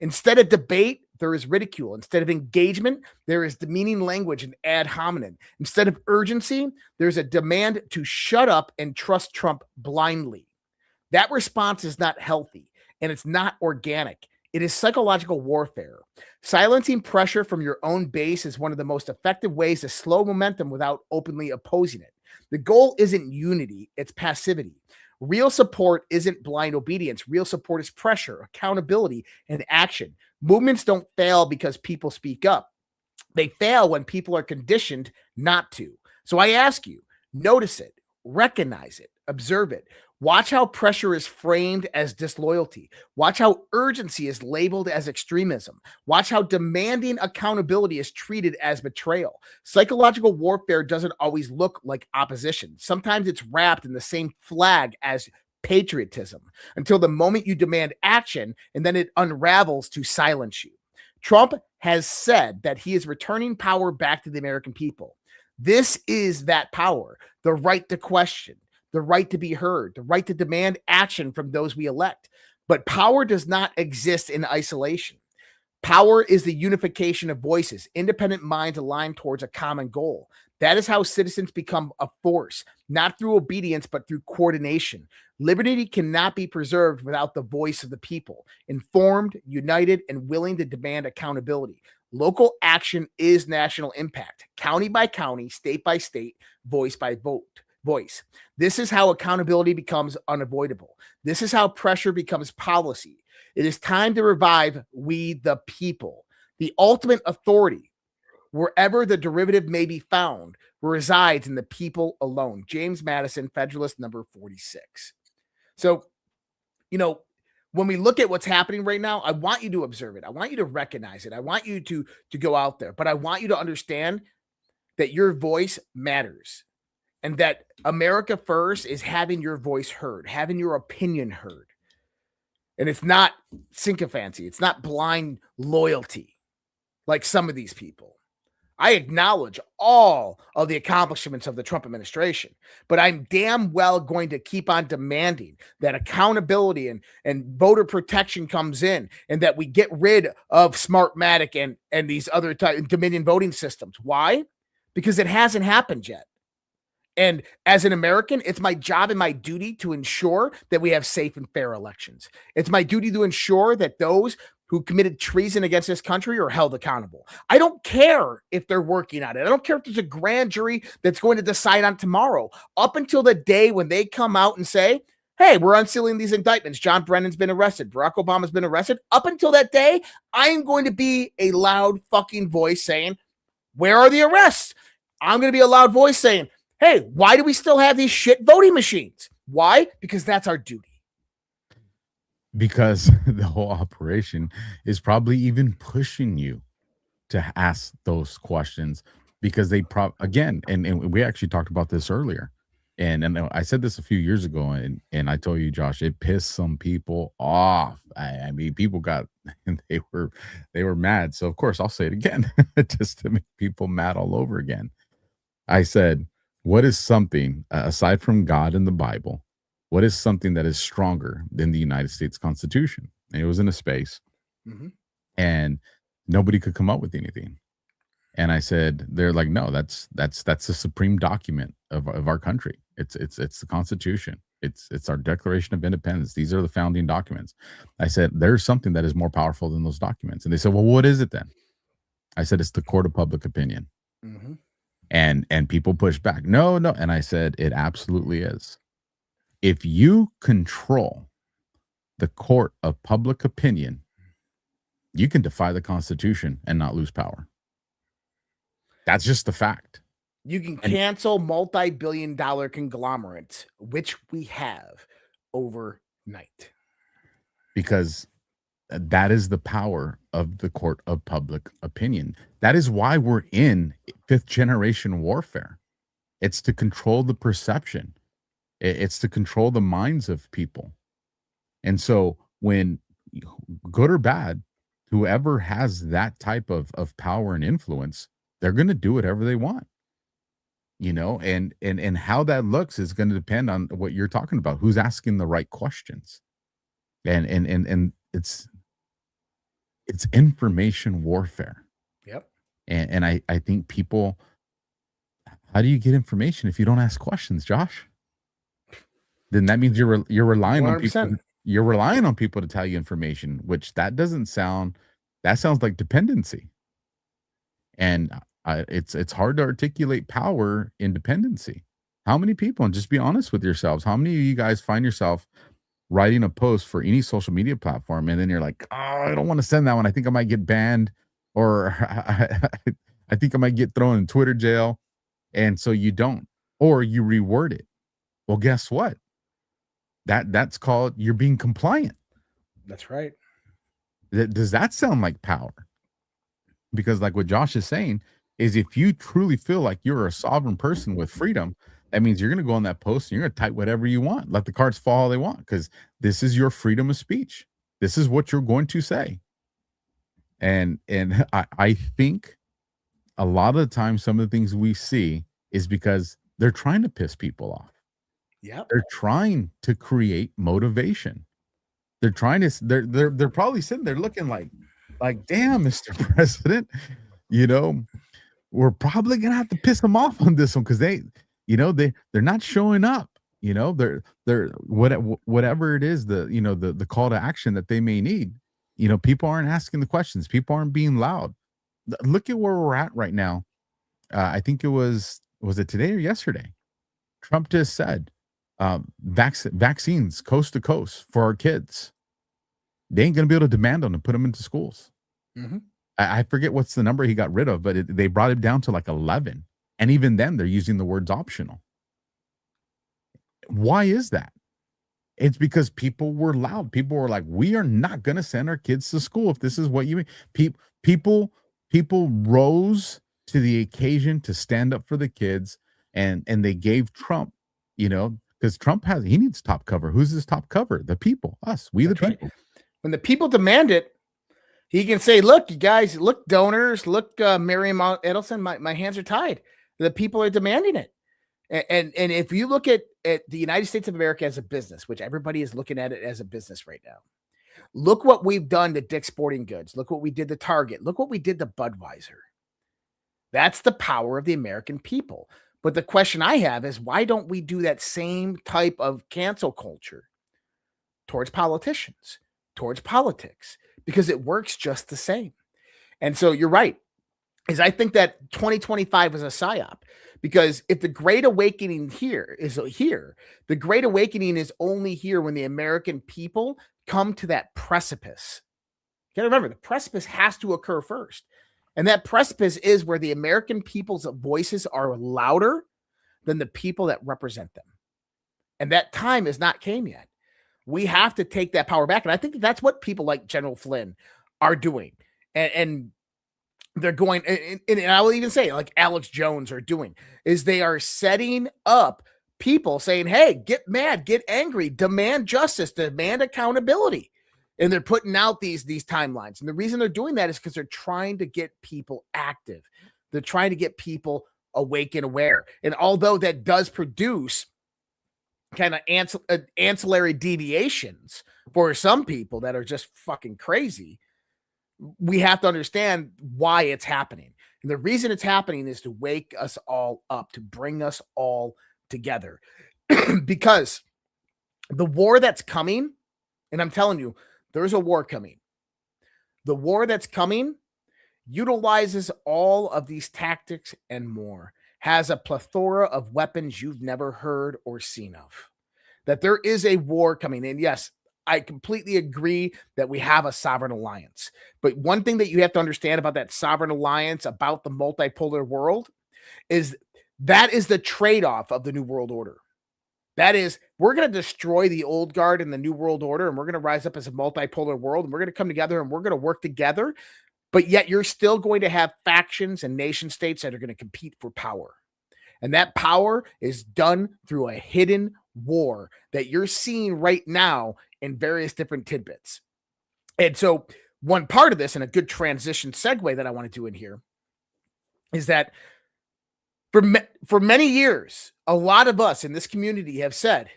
Instead of debate, there is ridicule. Instead of engagement, there is demeaning language and ad hominem. Instead of urgency, there's a demand to shut up and trust Trump blindly. That response is not healthy, and it's not organic. It is psychological warfare. Silencing pressure from your own base is one of the most effective ways to slow momentum without openly opposing it. The goal isn't unity, it's passivity. Real support isn't blind obedience. Real support is pressure, accountability, and action. Movements don't fail because people speak up. They fail when people are conditioned not to. So I ask you, notice it, recognize it, observe it. Watch how pressure is framed as disloyalty. Watch how urgency is labeled as extremism. Watch how demanding accountability is treated as betrayal. Psychological warfare doesn't always look like opposition. Sometimes it's wrapped in the same flag as patriotism until the moment you demand action, and then it unravels to silence you. Trump has said that he is returning power back to the American people. This is that power, the right to question, the right to be heard, the right to demand action from those we elect. But power does not exist in isolation. Power is the unification of voices, independent minds aligned towards a common goal. That is how citizens become a force, not through obedience, but through coordination. Liberty cannot be preserved without the voice of the people, informed, united, and willing to demand accountability. Local action is national impact, county by county, state by state, voice by voice. This is how accountability becomes unavoidable. This is how pressure becomes policy. It is time to revive we the people. The ultimate authority, wherever the derivative may be found, resides in the people alone. James Madison, Federalist number 46. So, when we look at what's happening right now, I want you to observe it. I want you to recognize it. I want you to go out there, but I want you to understand that your voice matters and that America first is having your voice heard, having your opinion heard. And it's not sycophancy. It's not blind loyalty like some of these people. I acknowledge all of the accomplishments of the Trump administration, but I'm damn well going to keep on demanding that accountability and voter protection comes in and that we get rid of Smartmatic and these other Dominion voting systems. Why? Because it hasn't happened yet. And as an American, it's my job and my duty to ensure that we have safe and fair elections. It's my duty to ensure that those who committed treason against this country are held accountable. I don't care if they're working on it. I don't care if there's a grand jury that's going to decide on tomorrow. Up until the day when they come out and say, hey, we're unsealing these indictments. John Brennan's been arrested. Barack Obama's been arrested. Up until that day, I am going to be a loud fucking voice saying, where are the arrests? I'm going to be a loud voice saying, hey, why do we still have these shit voting machines? Why? Because that's our duty. Because the whole operation is probably even pushing you to ask those questions because they again, and we actually talked about this earlier. And I said this a few years ago, and I told you, Josh, it pissed some people off. I mean, people got, they were mad. So of course I'll say it again, just to make people mad all over again. I said, what is something aside from God and the Bible? What is something that is stronger than the United States Constitution? And it was in a space, and nobody could come up with anything. And I said, they're like, no, that's the supreme document of our country. It's the Constitution. It's our Declaration of Independence. These are the founding documents. I said, there's something that is more powerful than those documents. And they said, well, what is it then? I said, it's the court of public opinion. And people pushed back. No. And I said, it absolutely is. If you control the court of public opinion, you can defy the Constitution and not lose power. That's just the fact. You can cancel multi-billion-dollar conglomerates, which we have overnight. Because that is the power of the court of public opinion. That is why we're in fifth generation warfare. It's to control the perception. It's to control the minds of people. And so when good or bad, whoever has that type of power and influence, they're going to do whatever they want. And how that looks is going to depend on what you're talking about, who's asking the right questions. And it's information warfare. Yep. And I think people, how do you get information if you don't ask questions, Josh? Then that means you're relying 100%. On people. You're relying on people to tell you information, which that sounds like dependency. And it's hard to articulate power in dependency. How many people, and just be honest with yourselves, how many of you guys find yourself writing a post for any social media platform, and then you're like, oh, I don't want to send that one. I think I might get banned, or I think I might get thrown in Twitter jail. And so you don't, or you reword it. Well, guess what? That's called you're being compliant. That's right. Does that sound like power? Because like what Josh is saying is if you truly feel like you're a sovereign person with freedom, That means you're going to go on that post and you're going to type whatever you want. Let the cards fall how they want, because this is your freedom of speech. This is what you're going to say. And I think a lot of the time some of the things we see is because they're trying to piss people off. Yeah. They're trying to create motivation. They're trying to they're probably sitting there looking like damn, Mr. President, you know, we're probably gonna have to piss them off on this one, because they're not showing up. They're whatever it is, the call to action that they may need. People aren't asking the questions. People aren't being loud. Look at where we're at right now. I think it was it today or yesterday? Trump just said vaccines coast to coast for our kids. They ain't gonna be able to demand them to put them into schools. Mm-hmm. I forget what's the number he got rid of, but they brought it down to like 11. And even then, they're using the words optional. Why is that? It's because people were loud. People were like, we are not going to send our kids to school if this is what you mean. People rose to the occasion to stand up for the kids, and they gave Trump, because Trump he needs top cover. Who's his top cover? The people, us, the people. Right. When the people demand it, he can say, look, you guys, look, donors, look, Miriam Edelson, my hands are tied. The people are demanding it. And if you look at the United States of America as a business, which everybody is looking at it as a business right now, look what we've done to Dick's Sporting Goods. Look what we did to Target. Look what we did to Budweiser. That's the power of the American people. But the question I have is, why don't we do that same type of cancel culture towards politicians, towards politics? Because it works just the same. And so you're right. I think that 2025 is a psyop, because if the Great Awakening is here, the Great Awakening is only here when the American people come to that precipice. You got to remember, the precipice has to occur first. And that precipice is where the American people's voices are louder than the people that represent them. And that time has not came yet. We have to take that power back. And I think that's what people like General Flynn are doing. And they're going, and I will even say, like Alex Jones are doing, is they are setting up people saying, hey, get mad, get angry, demand justice, demand accountability. And they're putting out these timelines. And the reason they're doing that is because they're trying to get people active. They're trying to get people awake and aware. And although that does produce kind of ancillary deviations for some people that are just fucking crazy, we have to understand why it's happening. And the reason it's happening is to wake us all up, to bring us all together. Because the war that's coming, and I'm telling you, there's a war coming. The war that's coming utilizes all of these tactics and more, has a plethora of weapons you've never heard or seen of. That there is a war coming. And yes, I completely agree that we have a sovereign alliance. But one thing that you have to understand about that sovereign alliance, about the multipolar world, is that is the trade-off of the New World Order. That is, we're going to destroy the old guard in the New World Order, and we're going to rise up as a multipolar world, and we're going to come together, and we're going to work together. But yet you're still going to have factions and nation states that are going to compete for power. And that power is done through a hidden war that you're seeing right now in various different tidbits. And so one part of this, and a good transition segue that I want to do in here, is that for many years, a lot of us in this community have said,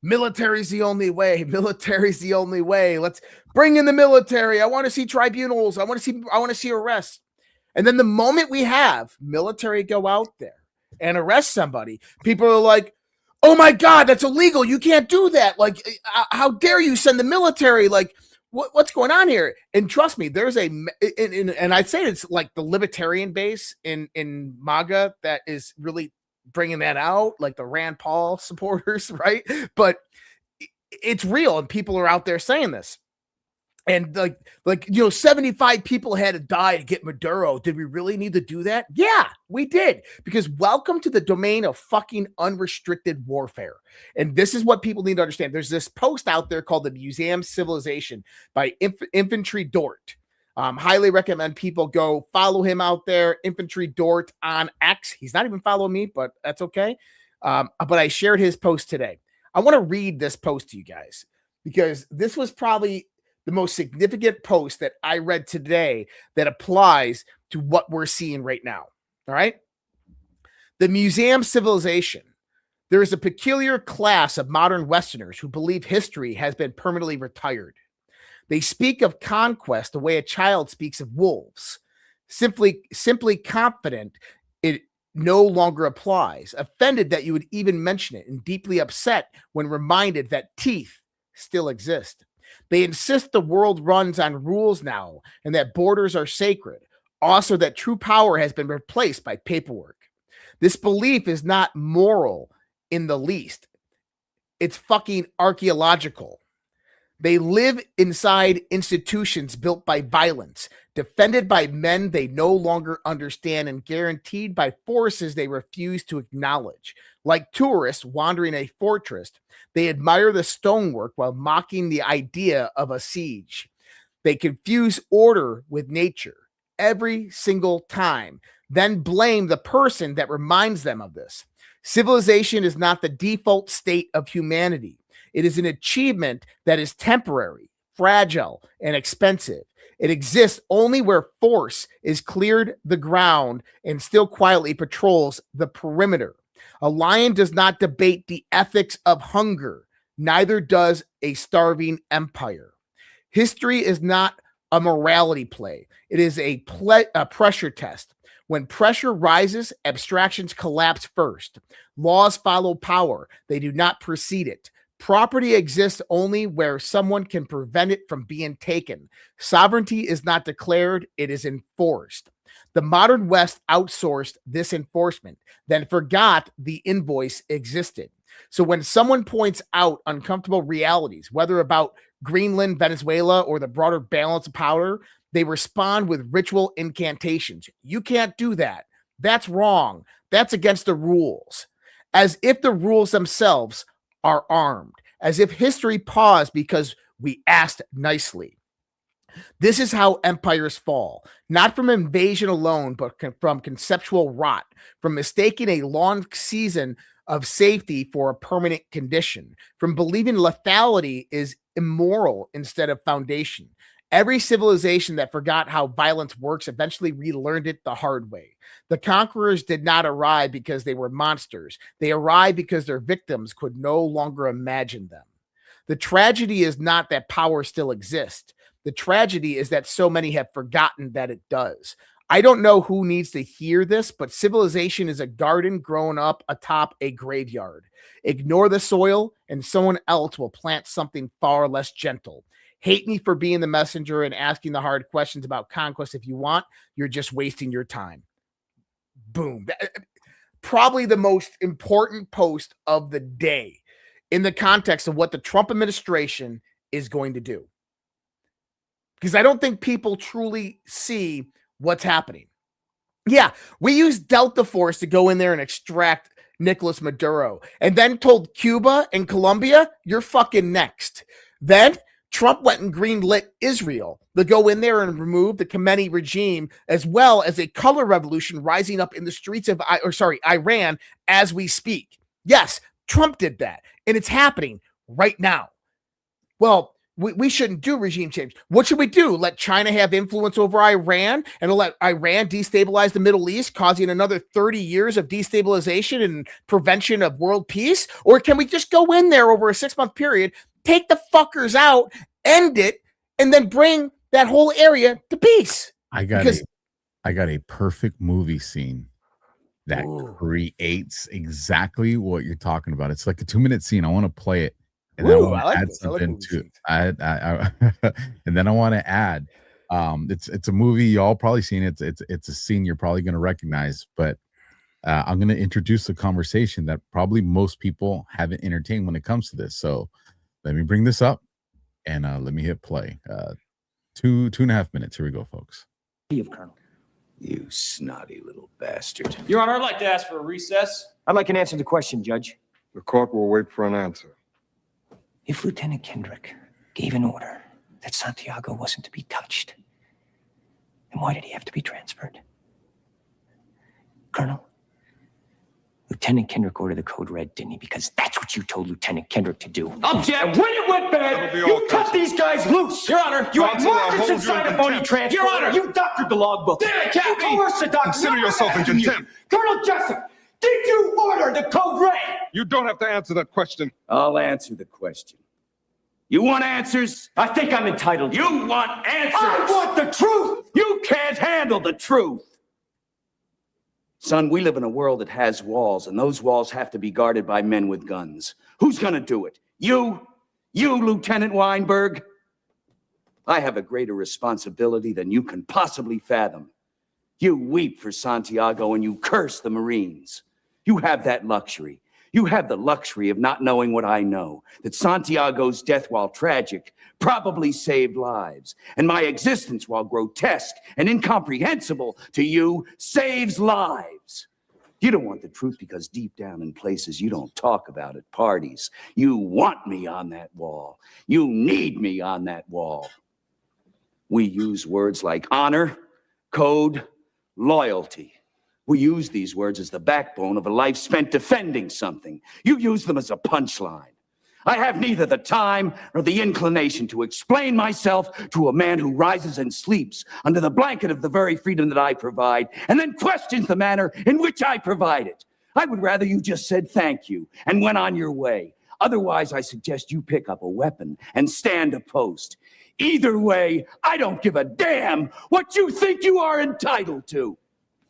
military's the only way. Military's the only way. Let's bring in the military. I want to see tribunals. I want to see arrests. And then the moment we have military go out there and arrest somebody, people are like, oh my God, that's illegal. You can't do that. Like, how dare you send the military? Like, what's going on here? And trust me, there's and I'd say it's like the libertarian base in MAGA that is really bringing that out, like the Rand Paul supporters, right? But it's real, and people are out there saying this. And like 75 people had to die to get Maduro. Did we really need to do that? Yeah, we did. Because welcome to the domain of fucking unrestricted warfare. And this is what people need to understand. There's this post out there called The Museum Civilization by Infantry Dort. Highly recommend people go follow him out there, Infantry Dort on X. He's not even following me, but that's okay. But I shared his post today. I want to read this post to you guys because this was probably the most significant post that I read today that applies to what we're seeing right now. All right. The museum civilization. There is a peculiar class of modern Westerners who believe history has been permanently retired. They speak of conquest the way a child speaks of wolves, simply confident it no longer applies, offended that you would even mention it, and deeply upset when reminded that teeth still exist. They insist the world runs on rules now and that borders are sacred, also that true power has been replaced by paperwork. This belief is not moral in the least. It's fucking archaeological. They live inside institutions built by violence, defended by men they no longer understand, and guaranteed by forces they refuse to acknowledge. Like tourists wandering a fortress, they admire the stonework while mocking the idea of a siege. They confuse order with nature every single time, then blame the person that reminds them of this. Civilization is not the default state of humanity. It is an achievement that is temporary, fragile, and expensive. It exists only where force is cleared the ground and still quietly patrols the perimeter. A lion does not debate the ethics of hunger, neither does a starving empire. History is not a morality play. It is a pressure test. When pressure rises, abstractions collapse first. Laws follow power. They do not precede it. Property exists only where someone can prevent it from being taken. Sovereignty is not declared, it is enforced. The modern West outsourced this enforcement, then forgot the invoice existed. So when someone points out uncomfortable realities, whether about Greenland, Venezuela, or the broader balance of power, they respond with ritual incantations. You can't do that. That's wrong. That's against the rules. As if the rules themselves are armed, as if history paused because we asked nicely. This is how empires fall, not from invasion alone, but from conceptual rot, from mistaking a long season of safety for a permanent condition, from believing lethality is immoral instead of foundation. Every civilization that forgot how violence works eventually relearned it the hard way. The conquerors did not arrive because they were monsters. They arrived because their victims could no longer imagine them. The tragedy is not that power still exists. The tragedy is that so many have forgotten that it does. I don't know who needs to hear this, but civilization is a garden growing up atop a graveyard. Ignore the soil, and someone else will plant something far less gentle. Hate me for being the messenger and asking the hard questions about conquest if you want. You're just wasting your time. Boom. Probably the most important post of the day in the context of what the Trump administration is going to do. Because I don't think people truly see what's happening. Yeah, we used Delta Force to go in there and extract Nicolás Maduro and then told Cuba and Colombia, you're fucking next. Then Trump went and greenlit Israel to go in there and remove the Khamenei regime, as well as a color revolution rising up in the streets of Iran as we speak. Yes, Trump did that, and it's happening right now. Well, we shouldn't do regime change. What should we do? Let China have influence over Iran and let Iran destabilize the Middle East, causing another 30 years of destabilization and prevention of world peace? Or can we just go in there over a 6-month period, take the fuckers out, end it, and then bring that whole area to peace? I got a perfect movie scene that creates exactly what you're talking about. It's like a 2-minute scene. I want to play it. And then I want to add something to it. And then I want to add, it's a movie y'all probably seen. It's a scene you're probably going to recognize, but I'm going to introduce a conversation that probably most people haven't entertained when it comes to this. So let me bring this up and let me hit play. 2.5 minutes. Here we go, folks. You snotty little bastard. Your Honor, I'd like to ask for a recess. I'd like an answer to the question, Judge. The court will wait for an answer. If Lieutenant Kendrick gave an order that Santiago wasn't to be touched, then why did he have to be transferred? Colonel, Lieutenant Kendrick ordered the code red, didn't he? Because that's what you told Lieutenant Kendrick to do. Object! And when it went bad, you cut these guys loose! Your Honor! You had markets inside a phony transport! Your Honor! You doctored the logbook! Damn it, Captain! You coerced the doctor! Consider yourself in contempt. Colonel Jessup, did you order the code red? You don't have to answer that question. I'll answer the question. You want answers? I think I'm entitled. You want answers! I want the truth! You can't handle the truth! Son, we live in a world that has walls, and those walls have to be guarded by men with guns. Who's gonna do it? You? You, Lieutenant Weinberg? I have a greater responsibility than you can possibly fathom. You weep for Santiago and you curse the Marines. You have that luxury. You have the luxury of not knowing what I know, that Santiago's death, while tragic, probably saved lives. And my existence, while grotesque and incomprehensible to you, saves lives. You don't want the truth because deep down in places you don't talk about at parties, you want me on that wall. You need me on that wall. We use words like honor, code, loyalty. We use these words as the backbone of a life spent defending something. You use them as a punchline. I have neither the time nor the inclination to explain myself to a man who rises and sleeps under the blanket of the very freedom that I provide and then questions the manner in which I provide it. I would rather you just said thank you and went on your way. Otherwise, I suggest you pick up a weapon and stand a post. Either way, I don't give a damn what you think you are entitled to.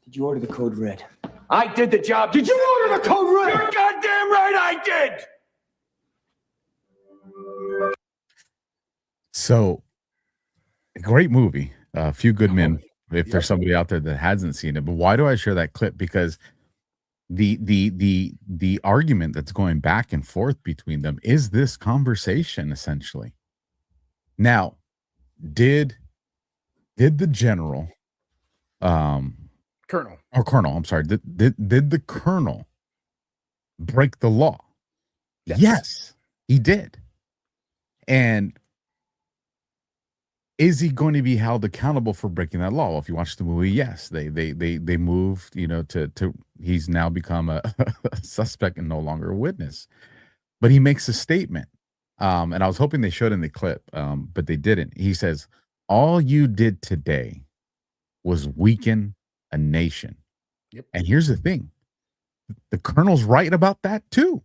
Did you order the code red? I did the job. Did you order the code red? You're goddamn right I did. So, a great movie. A Few Good Men. If there's somebody out there that hasn't seen it, but why do I share that clip? Because the argument that's going back and forth between them is this conversation essentially. Now, did the general, Colonel. I'm sorry, did the colonel break the law? Yes, he did. And is he going to be held accountable for breaking that law? Well, if you watch the movie, yes, they moved, to he's now become a suspect and no longer a witness. But he makes a statement. And I was hoping they showed in the clip, but they didn't. He says, all you did today was weaken a nation. Yep. And here's the thing. The colonel's right about that too.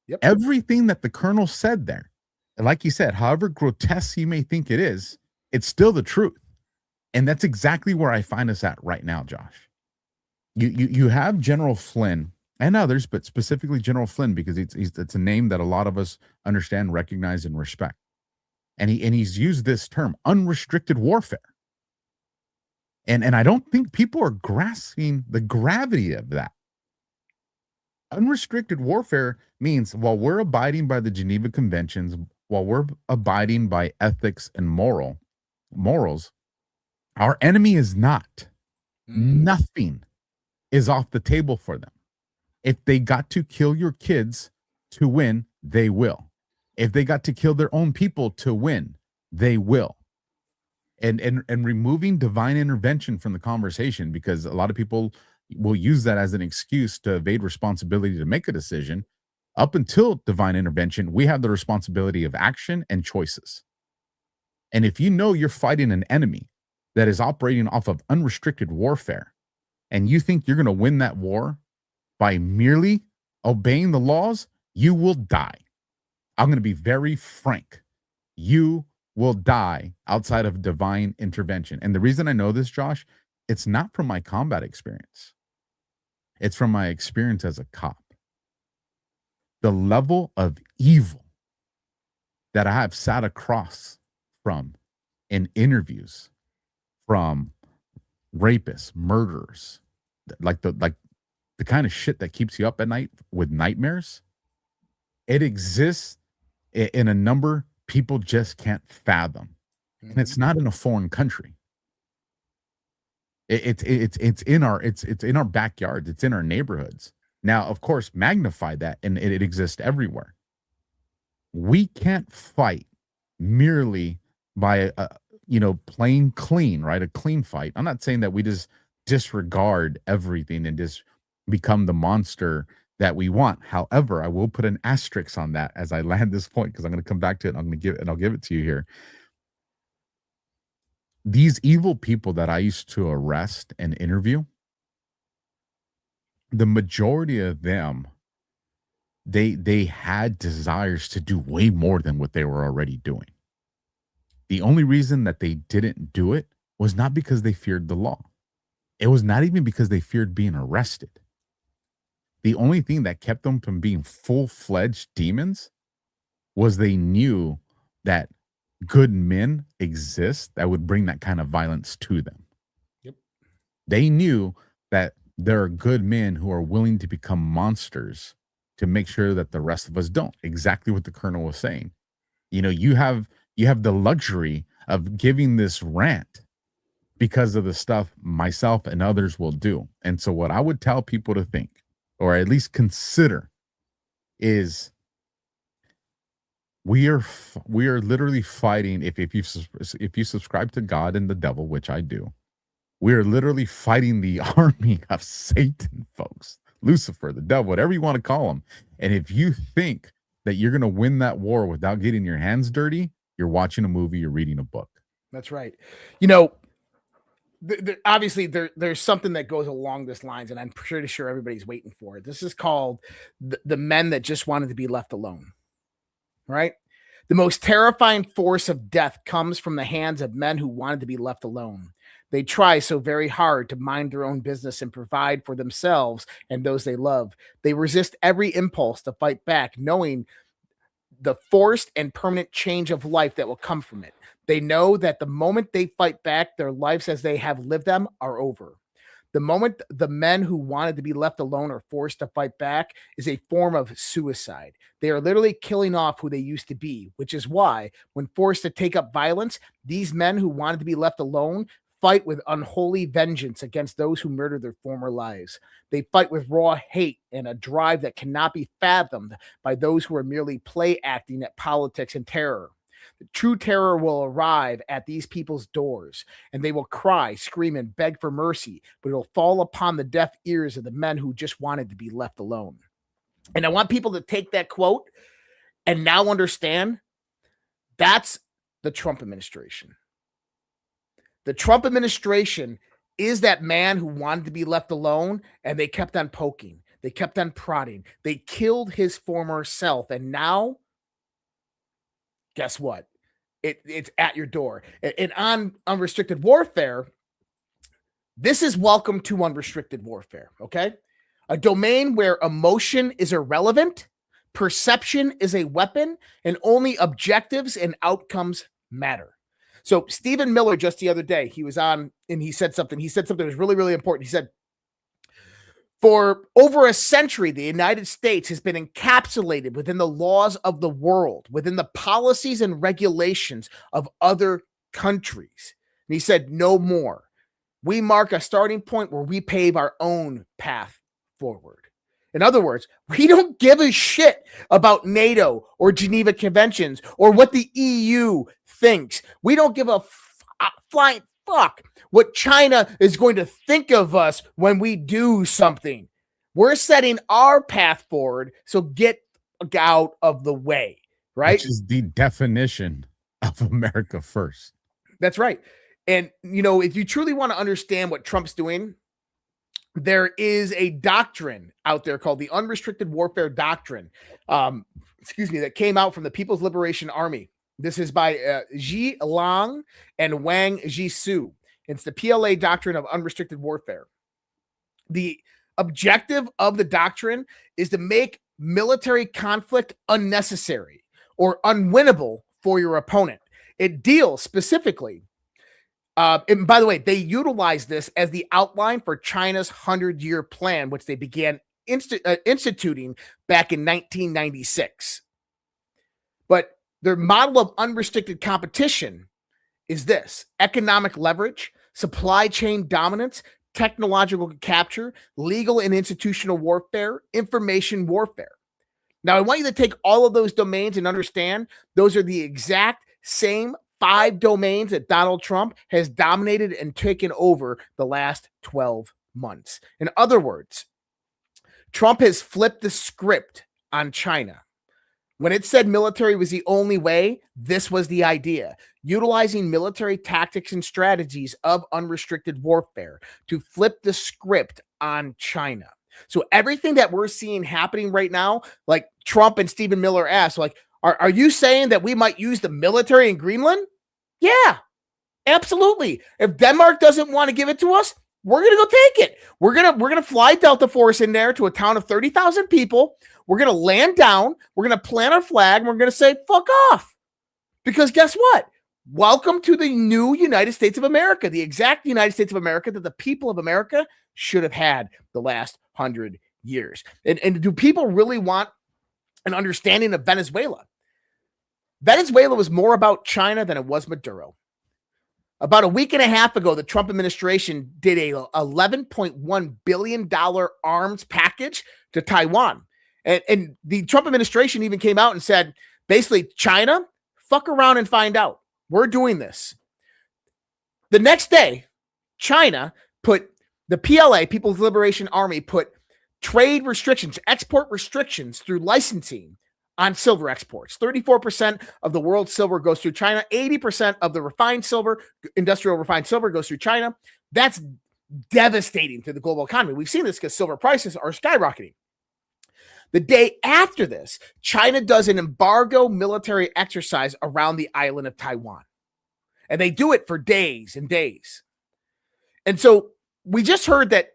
Yep. Everything that the colonel said there, and like he said, however grotesque you may think it is, it's still the truth. And that's exactly where I find us at right now, Josh. You have General Flynn and others, but specifically General Flynn, because it's a name that a lot of us understand, recognize, and respect. And he's used this term, unrestricted warfare. And I don't think people are grasping the gravity of that. Unrestricted warfare means while we're abiding by the Geneva Conventions, while we're abiding by ethics and morals, our enemy is not. Nothing is off the table for them. If they got to kill your kids to win, they will. If they got to kill their own people to win, they will. And removing divine intervention from the conversation, because a lot of people will use that as an excuse to evade responsibility to make a decision. Up until divine intervention, we have the responsibility of action and choices. And if you know you're fighting an enemy that is operating off of unrestricted warfare, and you think you're going to win that war by merely obeying the laws, you will die. I'm going to be very frank. You will die outside of divine intervention. And the reason I know this, Josh, it's not from my combat experience. It's from my experience as a cop. The level of evil that I have sat across from in interviews from rapists, murderers, like the kind of shit that keeps you up at night with nightmares, it exists in a number people just can't fathom. And it's not in a foreign country. It's in our backyards. It's in our neighborhoods. Now, of course, magnify that, and it exists everywhere. We can't fight merely by playing clean, right? A clean fight. I'm not saying that we just disregard everything and just become the monster that we want. However, I will put an asterisk on that as I land this point, because I'm going to come back to it. I'll give it to you here. These evil people that I used to arrest and interview, the majority of them, they had desires to do way more than what they were already doing. The only reason that they didn't do it was not because they feared the law. It was not even because they feared being arrested. The only thing that kept them from being full-fledged demons was they knew that good men exist that would bring that kind of violence to them. Yep. They knew that there are good men who are willing to become monsters to make sure that the rest of us don't. Exactly what the colonel was saying. You know, you have the luxury of giving this rant because of the stuff myself and others will do. And so what I would tell people to think, or at least consider, is we are literally fighting. If you subscribe to God and the devil, which I do, we are literally fighting the army of Satan, folks. Lucifer, the devil, whatever you want to call him. And if you think that you're going to win that war without getting your hands dirty, you're watching a movie, you're reading a book. That's right. You know, obviously there's something that goes along this lines, and I'm pretty sure everybody's waiting for it. This is called the men that just wanted to be left alone, right? The most terrifying force of death comes from the hands of men who wanted to be left alone. They try so very hard to mind their own business and provide for themselves and those they love. They resist every impulse to fight back, knowing the forced and permanent change of life that will come from it. They know that the moment they fight back, their lives as they have lived them are over. The moment the men who wanted to be left alone are forced to fight back is a form of suicide. They are literally killing off who they used to be, which is why, when forced to take up violence, these men who wanted to be left alone fight with unholy vengeance against those who murdered their former lives. They fight with raw hate and a drive that cannot be fathomed by those who are merely play acting at politics and terror. The true terror will arrive at these people's doors, and they will cry, scream, and beg for mercy, but it will fall upon the deaf ears of the men who just wanted to be left alone. And I want people to take that quote and now understand that's the Trump administration. The Trump administration is that man who wanted to be left alone, and they kept on poking. They kept on prodding. They killed his former self, and now, guess what? It's at your door. And on unrestricted warfare, this is welcome to unrestricted warfare, okay? A domain where emotion is irrelevant, perception is a weapon, and only objectives and outcomes matter. So Stephen Miller, just the other day, he was on and he said something that was really, really important. He said, for over a century, the United States has been encapsulated within the laws of the world, within the policies and regulations of other countries. And he said, no more. We mark a starting point where we pave our own path forward. In other words, we don't give a shit about NATO or Geneva Conventions or what the EU thinks. We don't give a flying fuck what China is going to think of us when we do something. We're setting our path forward, so get out of the way, right? Which is the definition of America first. That's right. And, you know, if you truly want to understand what Trump's doing, there is a doctrine out there called the Unrestricted Warfare Doctrine, that came out from the People's Liberation Army. This is by Ji Lang and Wang Jisoo. It's the PLA doctrine of unrestricted warfare. The objective of the doctrine is to make military conflict unnecessary or unwinnable for your opponent. It deals specifically, and by the way, they utilize this as the outline for China's 100-year plan, which they began instituting back in 1996. But their model of unrestricted competition is this: economic leverage, supply chain dominance, technological capture, legal and institutional warfare, information warfare. Now, I want you to take all of those domains and understand those are the exact same 5 domains that Donald Trump has dominated and taken over the last 12 months. In other words, Trump has flipped the script on China. When it said military was the only way, this was the idea. Utilizing military tactics and strategies of unrestricted warfare to flip the script on China. So everything that we're seeing happening right now, like Trump and Stephen Miller asked, like, are you saying that we might use the military in Greenland? Yeah, absolutely. If Denmark doesn't want to give it to us, we're gonna go take it. We're gonna fly Delta Force in there to a town of 30,000 people. We're gonna land down. We're gonna plant our flag. And we're gonna say fuck off, because guess what? Welcome to the new United States of America, the exact United States of America that the people of America should have had the last 100 years. And do people really want an understanding of Venezuela? Venezuela was more about China than it was Maduro. About a week and a half ago, the Trump administration did a $11.1 billion arms package to Taiwan. And the Trump administration even came out and said, basically, China, fuck around and find out. We're doing this. The next day, China put the PLA, People's Liberation Army, put trade restrictions, export restrictions through licensing on silver exports. 34% of the world's silver goes through China. 80% of the refined silver, industrial refined silver, goes through China. That's devastating to the global economy. We've seen this because silver prices are skyrocketing. The day after this, China does an embargo military exercise around the island of Taiwan. And they do it for days and days. And so we just heard that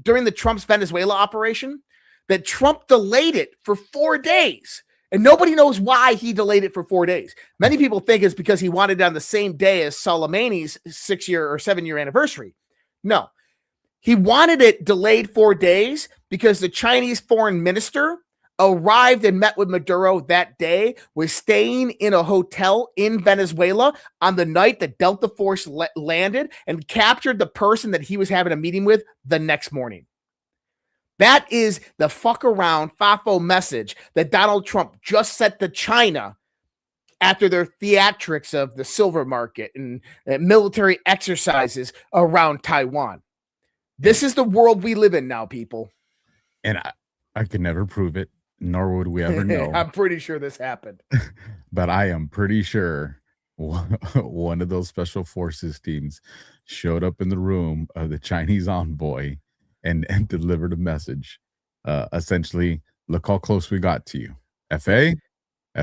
during the Trump's Venezuela operation, that Trump delayed it for 4 days. And nobody knows why he delayed it for 4 days. Many people think it's because he wanted it on the same day as Soleimani's 6-year or 7-year anniversary. No, he wanted it delayed 4 days because the Chinese foreign minister arrived and met with Maduro that day, was staying in a hotel in Venezuela on the night that Delta Force landed, and captured the person that he was having a meeting with the next morning. That is the fuck around FAFO message that Donald Trump just sent to China after their theatrics of the silver market and military exercises around Taiwan. This is the world we live in now, people. And I could never prove it, nor would we ever know. I'm pretty sure this happened. But I am pretty sure one of those special forces teams showed up in the room of the Chinese envoy and delivered a message. Essentially, look how close we got to you. FA,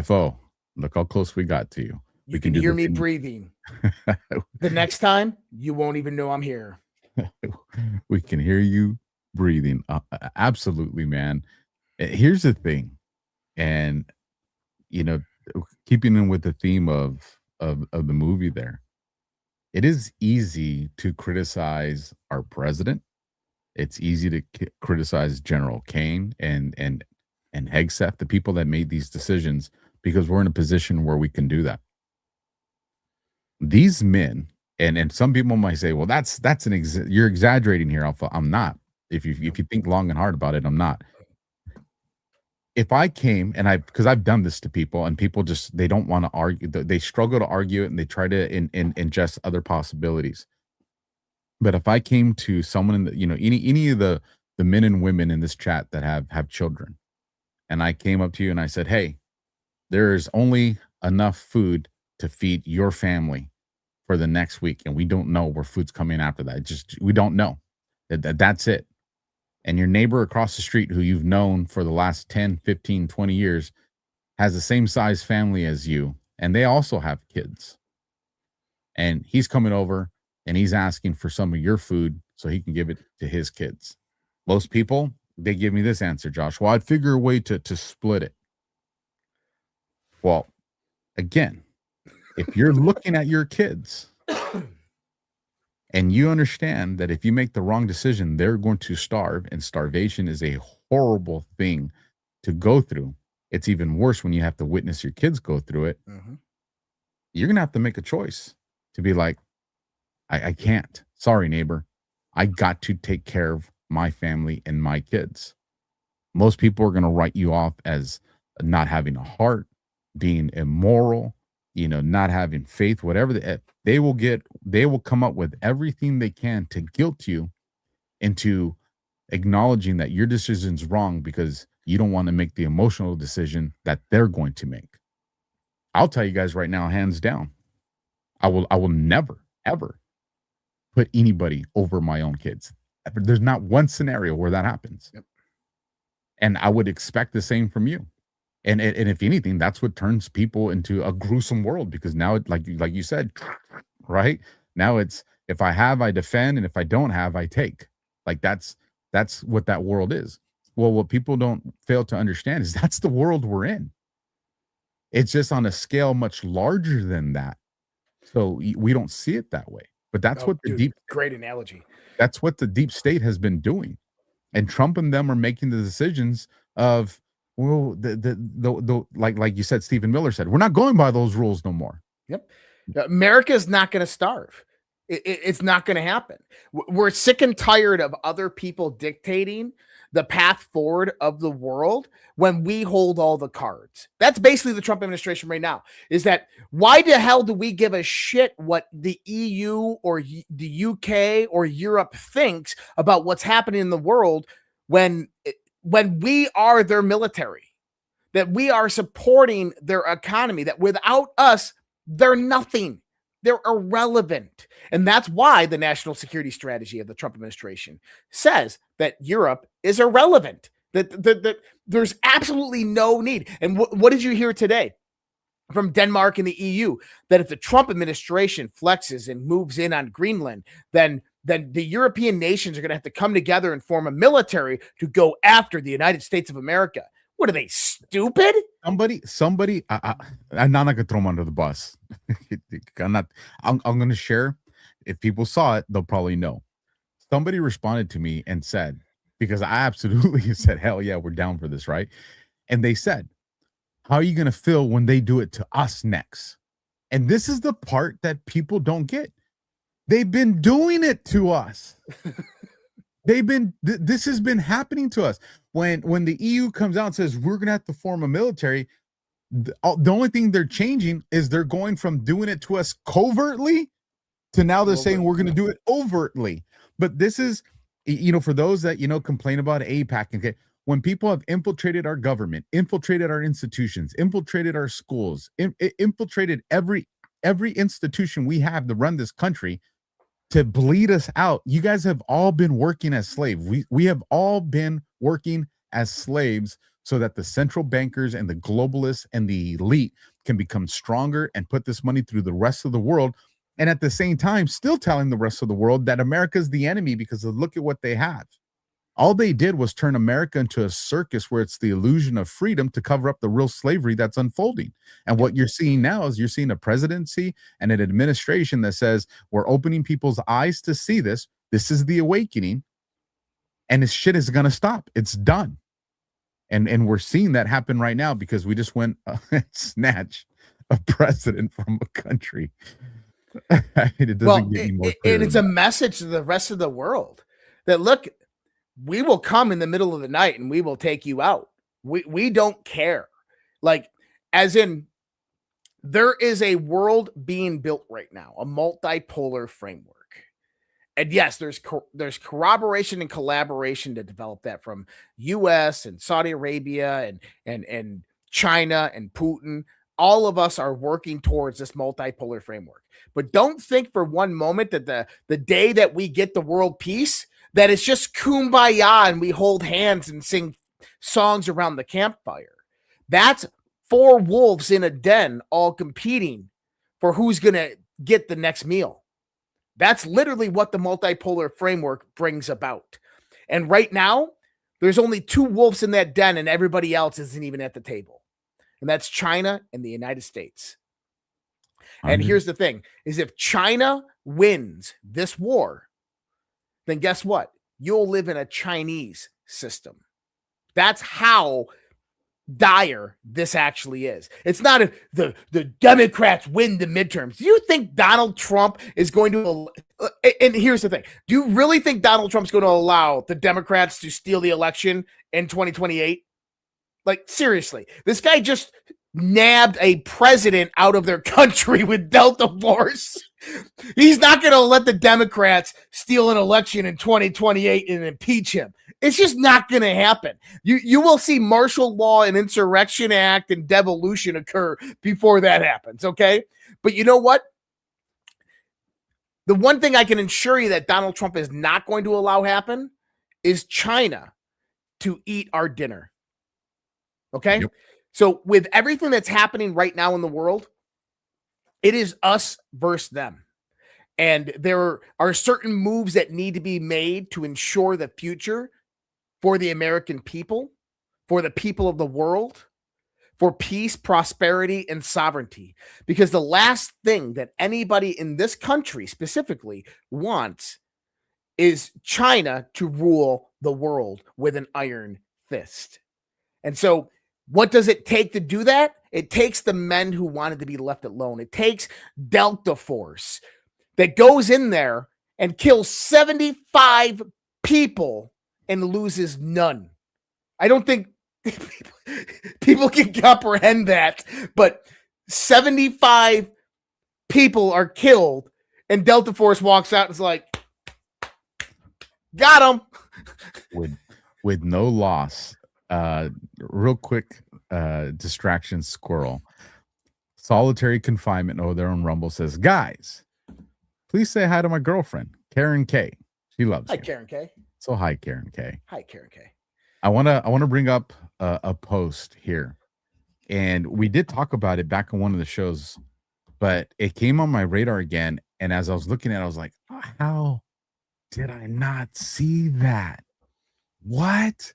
FO, look how close we got to you. You can hear me breathing. The next time, you won't even know I'm here. We can hear you breathing. Absolutely, man. Here's the thing. And, you know, keeping in with the theme of the movie there, it is easy to criticize our president. It's easy to criticize General Kane and Hegseth, the people that made these decisions, because we're in a position where we can do that. These men, and some people might say, well, you're exaggerating here, Alpha. I'm not. If you think long and hard about it, I'm not. If I came because I've done this to people, and people they don't want to argue, they struggle to argue it, and they try to ingest other possibilities. But if I came to someone in any of the men and women in this chat that have children, and I came up to you and I said, hey, there's only enough food to feed your family for the next week, and we don't know where food's coming after that. We don't know. That's it. And your neighbor across the street, who you've known for the last 10, 15, 20 years, has the same size family as you, and they also have kids. And he's coming over and he's asking for some of your food so he can give it to his kids. Most people, they give me this answer, Josh. Well, I'd figure a way to split it. Well, again, if you're looking at your kids and you understand that if you make the wrong decision, they're going to starve, and starvation is a horrible thing to go through. It's even worse when you have to witness your kids go through it. Mm-hmm. You're going to have to make a choice to be like, I can't. Sorry, neighbor. I got to take care of my family and my kids. Most people are going to write you off as not having a heart, being immoral, not having faith, whatever. They will come up with everything they can to guilt you into acknowledging that your decision's wrong because you don't want to make the emotional decision that they're going to make. I'll tell you guys right now, hands down, I will never, ever put anybody over my own kids. There's not one scenario where that happens. Yep. And I would expect the same from you. And if anything, that's what turns people into a gruesome world, because now, like you said, right? Now it's, if I have, I defend, and if I don't have, I take. Like that's what that world is. Well, what people don't fail to understand is that's the world we're in. It's just on a scale much larger than that. So we don't see it that way. But that's what the great analogy. That's what the deep state has been doing. And Trump and them are making the decisions of, well, like you said, Stephen Miller said, we're not going by those rules no more. Yep. America is not going to starve. It's not going to happen. We're sick and tired of other people dictating the path forward of the world when we hold all the cards. That's basically the Trump administration right now, is that why the hell do we give a shit what the EU or the UK or Europe thinks about what's happening in the world when we are their military, that we are supporting their economy, that without us, they're nothing. They're irrelevant. And that's why the national security strategy of the Trump administration says that Europe is irrelevant, that there's absolutely no need. And what did you hear today from Denmark and the EU? That if the Trump administration flexes and moves in on Greenland, then the European nations are going to have to come together and form a military to go after the United States of America. What are they, stupid? Somebody, I'm not going to throw them under the bus. I'm going to share. If people saw it, they'll probably know. Somebody responded to me and said, because I absolutely said, hell yeah, we're down for this, right? And they said, how are you going to feel when they do it to us next? And this is the part that people don't get. They've been doing it to us. This has been happening to us. When the EU comes out and says we're going to have to form a military, the only thing they're changing is they're going from doing it to us covertly to now they're saying we're going to do it overtly. But this is, for those that, complain about AIPAC, okay, when people have infiltrated our government, infiltrated our institutions, infiltrated our schools, infiltrated every institution we have to run this country, to bleed us out. You guys have all been working as slaves. We have all been working as slaves so that the central bankers and the globalists and the elite can become stronger and put this money through the rest of the world. And at the same time, still telling the rest of the world that America's the enemy because look at what they have. All they did was turn America into a circus where it's the illusion of freedom to cover up the real slavery that's unfolding. And what you're seeing now is you're seeing a presidency and an administration that says we're opening people's eyes to see this. This is the awakening. And this shit is going to stop. It's done. And we're seeing that happen right now because we just went snatch a president from a country. It doesn't get any more clear. And it's a message to the rest of the world that, look, we will come in the middle of the night and we will take you out. We don't care. Like, as in, there is a world being built right now, a multipolar framework. And yes, there's corroboration and collaboration to develop that from US and Saudi Arabia and China and Putin. All of us are working towards this multipolar framework. But don't think for one moment that the day that we get the world peace, that it's just kumbaya and we hold hands and sing songs around the campfire. That's four wolves in a den all competing for who's going to get the next meal. That's literally what the multipolar framework brings about. And right now, there's only two wolves in that den and everybody else isn't even at the table. And that's China and the United States. And here's the thing, is if China wins this war, then guess what? You'll live in a Chinese system. That's how dire this actually is. It's not if the Democrats win the midterms. Do you think Donald Trump is going to, and here's the thing, do you really think Donald Trump's going to allow the Democrats to steal the election in 2028? Like, seriously, this guy just nabbed a president out of their country with Delta Force. He's not going to let the Democrats steal an election in 2028 and impeach him. It's just not going to happen. You will see martial law and insurrection act and devolution occur before that happens, okay? But you know what? The one thing I can assure you that Donald Trump is not going to allow happen is China to eat our dinner. Okay? Yep. So with everything that's happening right now in the world, it is us versus them. And there are certain moves that need to be made to ensure the future for the American people, for the people of the world, for peace, prosperity, and sovereignty. Because the last thing that anybody in this country specifically wants is China to rule the world with an iron fist. And so what does it take to do that? It takes the men who wanted to be left alone. It takes Delta Force that goes in there and kills 75 people and loses none. I don't think people can comprehend that, but 75 people are killed and Delta Force walks out and is like, got him. With no loss. Real quick distraction squirrel. Solitary confinement over there on Rumble says, guys, please say hi to my girlfriend, Karen K. She loves Hi, you. Karen K. So hi, Karen K. Hi, Karen K. I wanna bring up a post here, and we did talk about it back on one of the shows, but it came on my radar again. And as I was looking at it, I was like, oh, how did I not see that? What?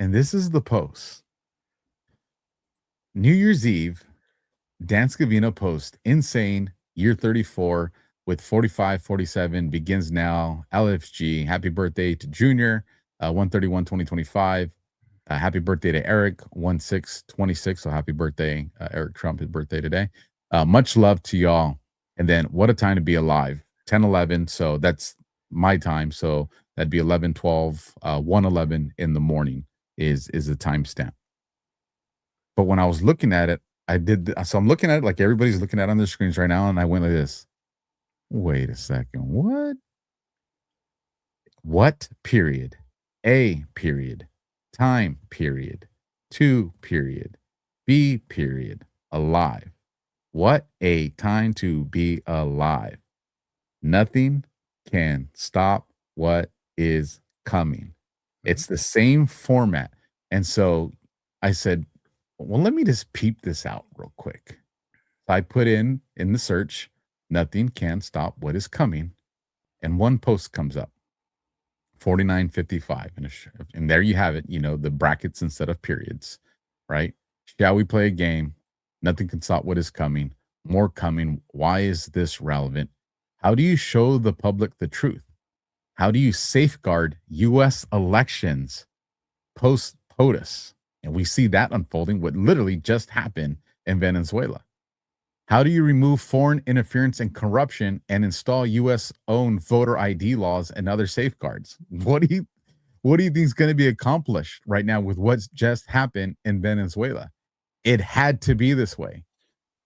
And this is the post. New Year's Eve, Dan Scavino post, insane, year 34 with 4547 begins now. LFG, happy birthday to Junior, 131-2025. Happy birthday to Eric, 1626. So happy birthday, Eric Trump, his birthday today. Much love to y'all. And then what a time to be alive. 10:11. So that's my time. So that'd be 11:12, 1:11 in the morning is the timestamp. But when I was looking at it, so I'm looking at it like everybody's looking at it on their screens right now, and I went like this. Wait a second. What? What period? A period. Time period. 2 period. B period. Alive. What a time to be alive. Nothing can stop what is coming. It's the same format. And so I said, well, let me just peep this out real quick. I put in the search, nothing can stop what is coming. And one post comes up, 4955. And there you have it, the brackets instead of periods, right? Shall we play a game? Nothing can stop what is coming. More coming. Why is this relevant? How do you show the public the truth? How do you safeguard U.S. elections post-POTUS? And we see that unfolding, what literally just happened in Venezuela. How do you remove foreign interference and corruption and install U.S.-owned voter ID laws and other safeguards? What do you think is going to be accomplished right now with what's just happened in Venezuela? It had to be this way.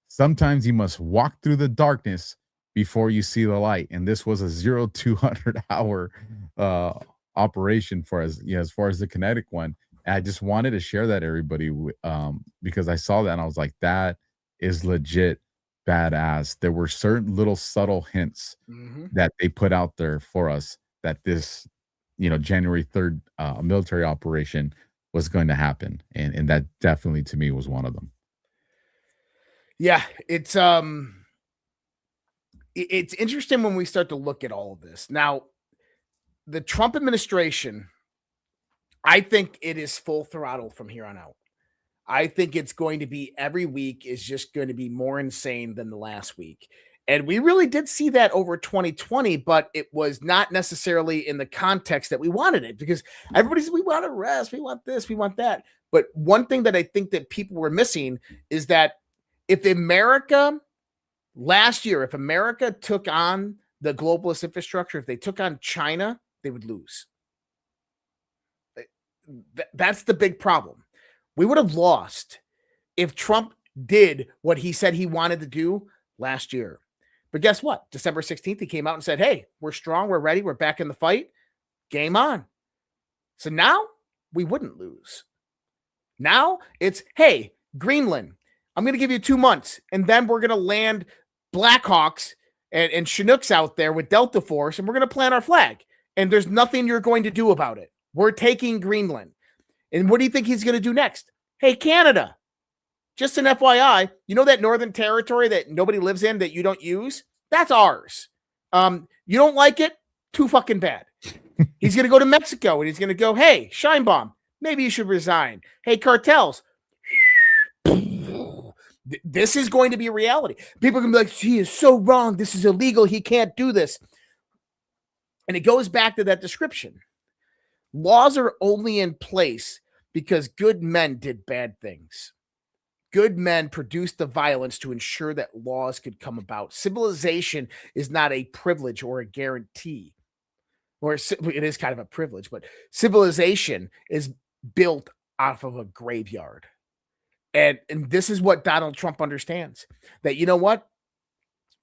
Sometimes you must walk through the darkness before you see the light. And this was a 0-200 hour operation for as far as the kinetic one. And I just wanted to share that everybody because I saw that and I was like, that is legit badass. There were certain little subtle hints that they put out there for us that this, January 3rd military operation was going to happen. And that definitely to me was one of them. Yeah, it's interesting when we start to look at all of this. Now, the Trump administration, I think it is full throttle from here on out. I think it's going to be every week is just going to be more insane than the last week. And we really did see that over 2020, but it was not necessarily in the context that we wanted it because everybody said, we want arrest, we want this, we want that. But one thing that I think that people were missing is that if America last year, if America took on the globalist infrastructure, if they took on China, they would lose. That's the big problem. We would have lost if Trump did what he said he wanted to do last year. But guess what? December 16th, he came out and said, hey, we're strong, we're ready, we're back in the fight. Game on. So now we wouldn't lose. Now it's, hey, Greenland, I'm going to give you 2 months, and then we're going to land Blackhawks and Chinooks out there with Delta Force, and we're going to plant our flag. And there's nothing you're going to do about it. We're taking Greenland. And what do you think he's going to do next? Hey, Canada, just an FYI, you know that Northern Territory that nobody lives in that you don't use? That's ours. You don't like it? Too fucking bad. He's going to go to Mexico, and he's going to go, hey, Scheinbaum, maybe you should resign. Hey, cartels. This is going to be a reality. People are going to be like, he is so wrong. This is illegal. He can't do this. And it goes back to that description. Laws are only in place because good men did bad things. Good men produced the violence to ensure that laws could come about. Civilization is not a privilege or a guarantee. Or it is kind of a privilege, but civilization is built off of a graveyard. And this is what Donald Trump understands. That, you know what?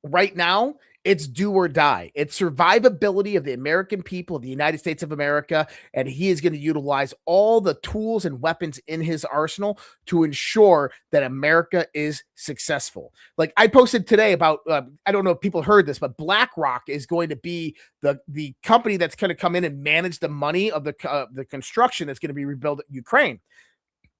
Right now, it's do or die. It's survivability of the American people of the United States of America, and he is going to utilize all the tools and weapons in his arsenal to ensure that America is successful. Like I posted today about, I don't know if people heard this, but BlackRock is going to be the company that's going to come in and manage the money of the construction that's going to be rebuilt Ukraine.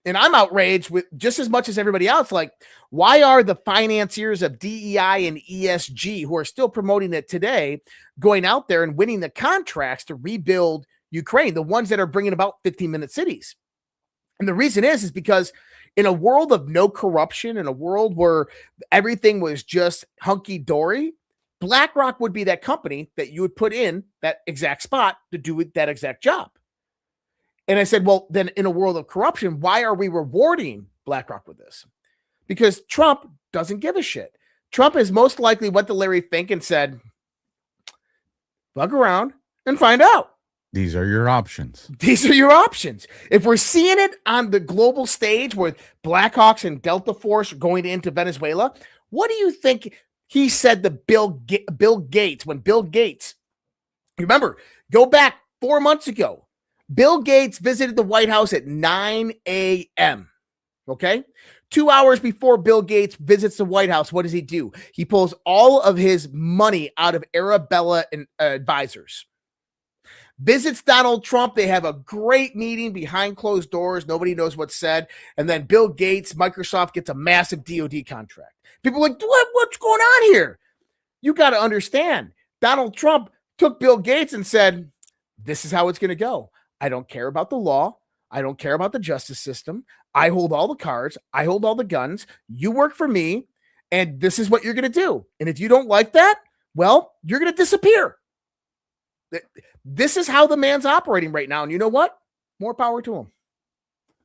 And I'm outraged with just as much as everybody else. Like, why are the financiers of DEI and ESG, who are still promoting it today, going out there and winning the contracts to rebuild Ukraine, the ones that are bringing about 15-minute cities? And the reason is because in a world of no corruption, in a world where everything was just hunky-dory, BlackRock would be that company that you would put in that exact spot to do that exact job. And I said, well, then in a world of corruption, why are we rewarding BlackRock with this? Because Trump doesn't give a shit. Trump is most likely went to Larry Fink and said, bug around and find out. These are your options. These are your options. If we're seeing it on the global stage with Blackhawks and Delta Force going into Venezuela, what do you think he said to Bill Gates when Bill Gates, remember, go back 4 months ago, Bill Gates visited the White House at 9 a.m. Okay? 2 hours before Bill Gates visits the White House, what does he do? He pulls all of his money out of Arabella and Advisors. Visits Donald Trump. They have a great meeting behind closed doors. Nobody knows what's said. And then Bill Gates, Microsoft gets a massive DoD contract. People are like, what's going on here? You got to understand. Donald Trump took Bill Gates and said, this is how it's going to go. I don't care about the law. I don't care about the justice system. I hold all the cards. I hold all the guns. You work for me, and this is what you're going to do. And if you don't like that, well, you're going to disappear. This is how the man's operating right now. And you know what? More power to him.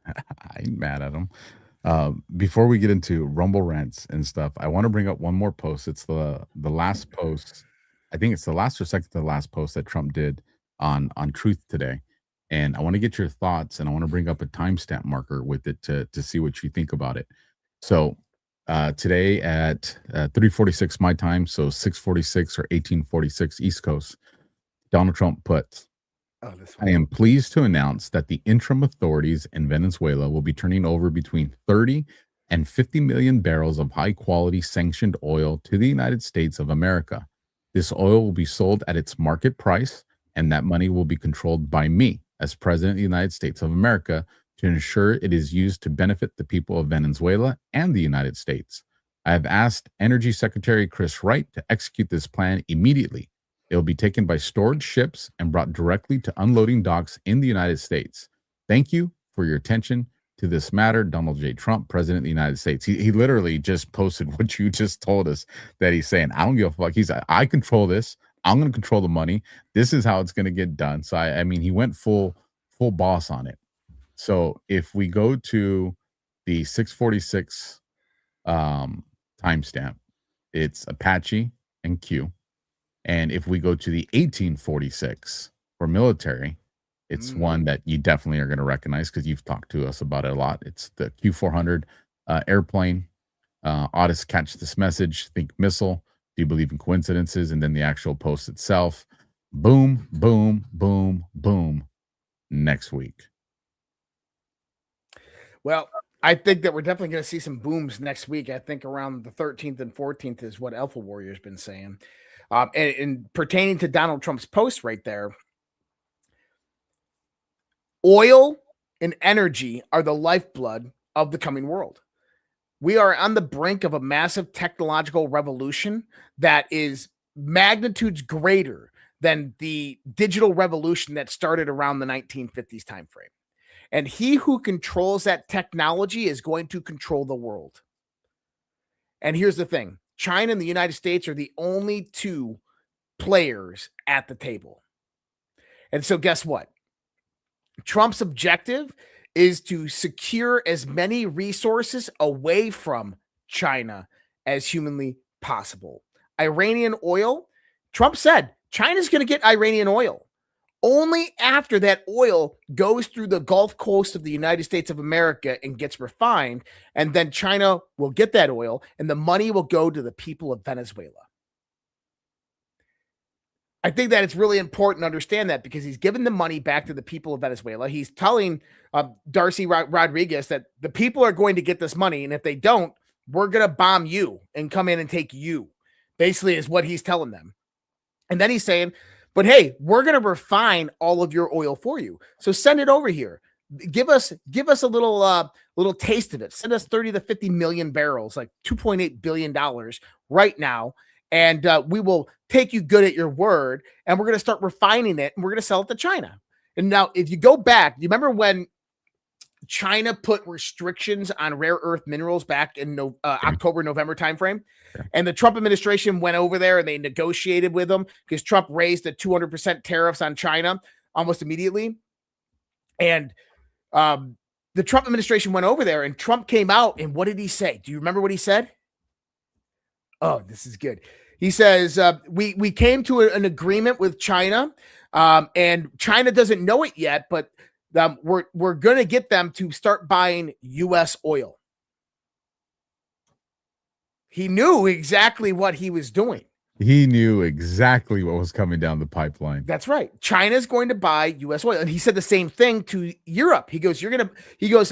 I ain't mad at him. Before we get into Rumble rants and stuff, I want to bring up one more post. It's the last post. I think it's the last or second to the last post that Trump did on Truth today. And I want to get your thoughts, and I want to bring up a timestamp marker with it to see what you think about it. So today at 3:46 my time, so 6:46 or 18:46 East Coast, Donald Trump put, I am pleased to announce that the interim authorities in Venezuela will be turning over between 30 and 50 million barrels of high-quality sanctioned oil to the United States of America. This oil will be sold at its market price, and that money will be controlled by me as President of the United States of America to ensure it is used to benefit the people of Venezuela and the United States. I have asked Energy Secretary Chris Wright to execute this plan immediately. It will be taken by storage ships and brought directly to unloading docks in the United States. Thank you for your attention to this matter. Donald J. Trump, President of the United States. He literally just posted what you just told us that he's saying. I don't give a fuck. He's like, I control this. I'm going to control the money. This is how it's going to get done. So, I mean, he went full boss on it. So if we go to the 6:46 timestamp, it's Apache and Q. And if we go to the 18:46 for military, it's one that you definitely are going to recognize because you've talked to us about it a lot. It's the Q400 airplane. Otis, catch this message. Think missile. Do you believe in coincidences? And then the actual post itself. Boom, boom, boom, boom. next week? Well, I think that we're definitely going to see some booms next week. I think around the 13th and 14th is what Alpha Warrior's been saying. And pertaining to Donald Trump's post right there, oil and energy are the lifeblood of the coming world. We are on the brink of a massive technological revolution that is magnitudes greater than the digital revolution that started around the 1950s timeframe. And he who controls that technology is going to control the world. And here's the thing. China and the United States are the only two players at the table. And so guess what? Trump's objective is to secure as many resources away from China as humanly possible. Iranian oil, Trump said China's going to get Iranian oil. Only after that oil goes through the Gulf Coast of the United States of America and gets refined, and then China will get that oil, and the money will go to the people of Venezuela. I think that it's really important to understand that because he's giving the money back to the people of Venezuela. He's telling Darcy Rodriguez that the people are going to get this money, and if they don't, we're going to bomb you and come in and take you, basically is what he's telling them. And then he's saying, but hey, we're going to refine all of your oil for you. So send it over here. Give us a little taste of it. Send us 30 to 50 million barrels, like $2.8 billion right now. And we will take you good at your word. And we're going to start refining it and we're going to sell it to China. And now if you go back, you remember when China put restrictions on rare earth minerals back in October, November timeframe. And the Trump administration went over there and they negotiated with them because Trump raised the 200% tariffs on China almost immediately. And the Trump administration went over there and Trump came out. And what did he say? Do you remember what he said? Oh, this is good. He says, we came to an agreement with China and China doesn't know it yet, but we're going to get them to start buying U.S. oil. He knew exactly what he was doing. He knew exactly what was coming down the pipeline. That's right. China's going to buy U.S. oil. And he said the same thing to Europe. He goes,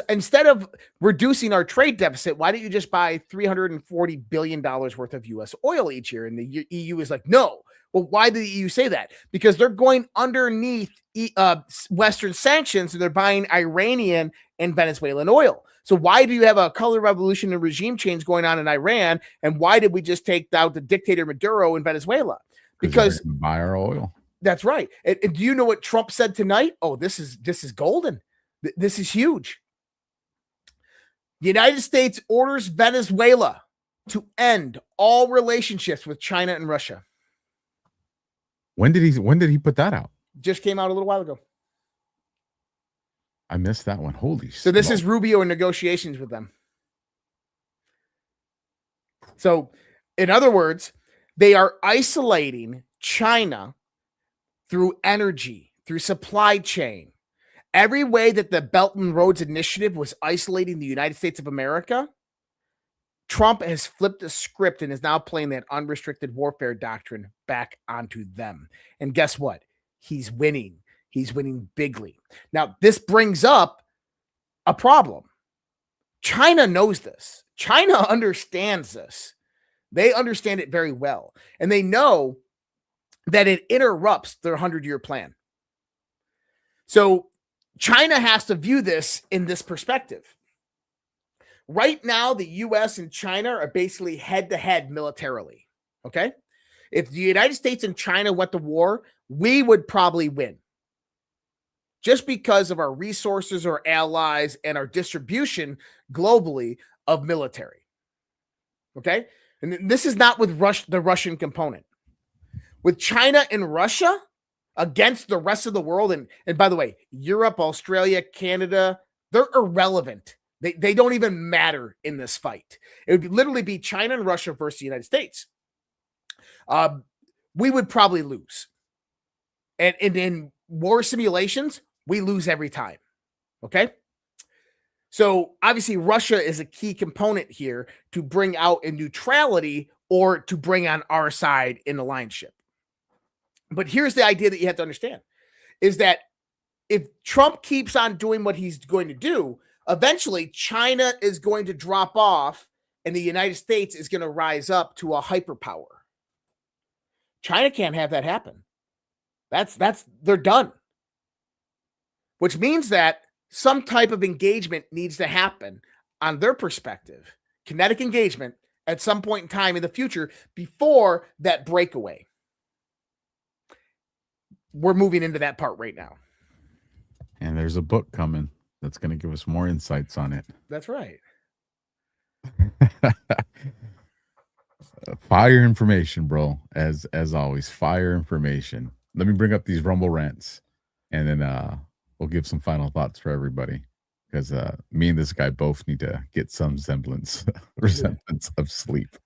instead of reducing our trade deficit, why don't you just buy $340 billion worth of U.S. oil each year? And the EU is like, no. Well, why did the EU say that? Because they're going underneath Western sanctions and they're buying Iranian and Venezuelan oil. So why do you have a color revolution and regime change going on in Iran? And why did we just take out the dictator Maduro in Venezuela? Because buy our oil. That's right. And do you know what Trump said tonight? Oh, this is golden. This is huge. The United States orders Venezuela to end all relationships with China and Russia. When did he put that out? Just came out a little while ago. I missed that one. Holy shit. So this is Rubio in negotiations with them. So in other words, they are isolating China through energy, through supply chain. Every way that the Belt and Roads Initiative was isolating the United States of America, Trump has flipped the script and is now playing that unrestricted warfare doctrine back onto them. And guess what? He's winning. He's winning bigly. Now, this brings up a problem. China knows this. China understands this. They understand it very well. And they know that it interrupts their 100-year plan. So China has to view this in this perspective. Right now, the U.S. and China are basically head-to-head militarily, okay? If the United States and China went to war, we would probably win. Just because of our resources, our allies, and our distribution globally of military, okay? And this is not with the Russian component. With China and Russia against the rest of the world, and by the way, Europe, Australia, Canada, they're irrelevant. They don't even matter in this fight. It would literally be China and Russia versus the United States. We would probably lose. And in war simulations, we lose every time. Okay? So obviously Russia is a key component here to bring out a neutrality or to bring on our side in allianceship. But here's the idea that you have to understand is that if Trump keeps on doing what he's going to do, eventually China is going to drop off and the United States is going to rise up to a hyperpower. China can't have that happen. They're done. Which means that some type of engagement needs to happen on their perspective, kinetic engagement at some point in time in the future before that breakaway. We're moving into that part right now. And there's a book coming that's going to give us more insights on it. That's right. Fire information, bro. As always, fire information. Let me bring up these Rumble rants, and then we'll give some final thoughts for everybody, because me and this guy both need to get some resemblance of sleep.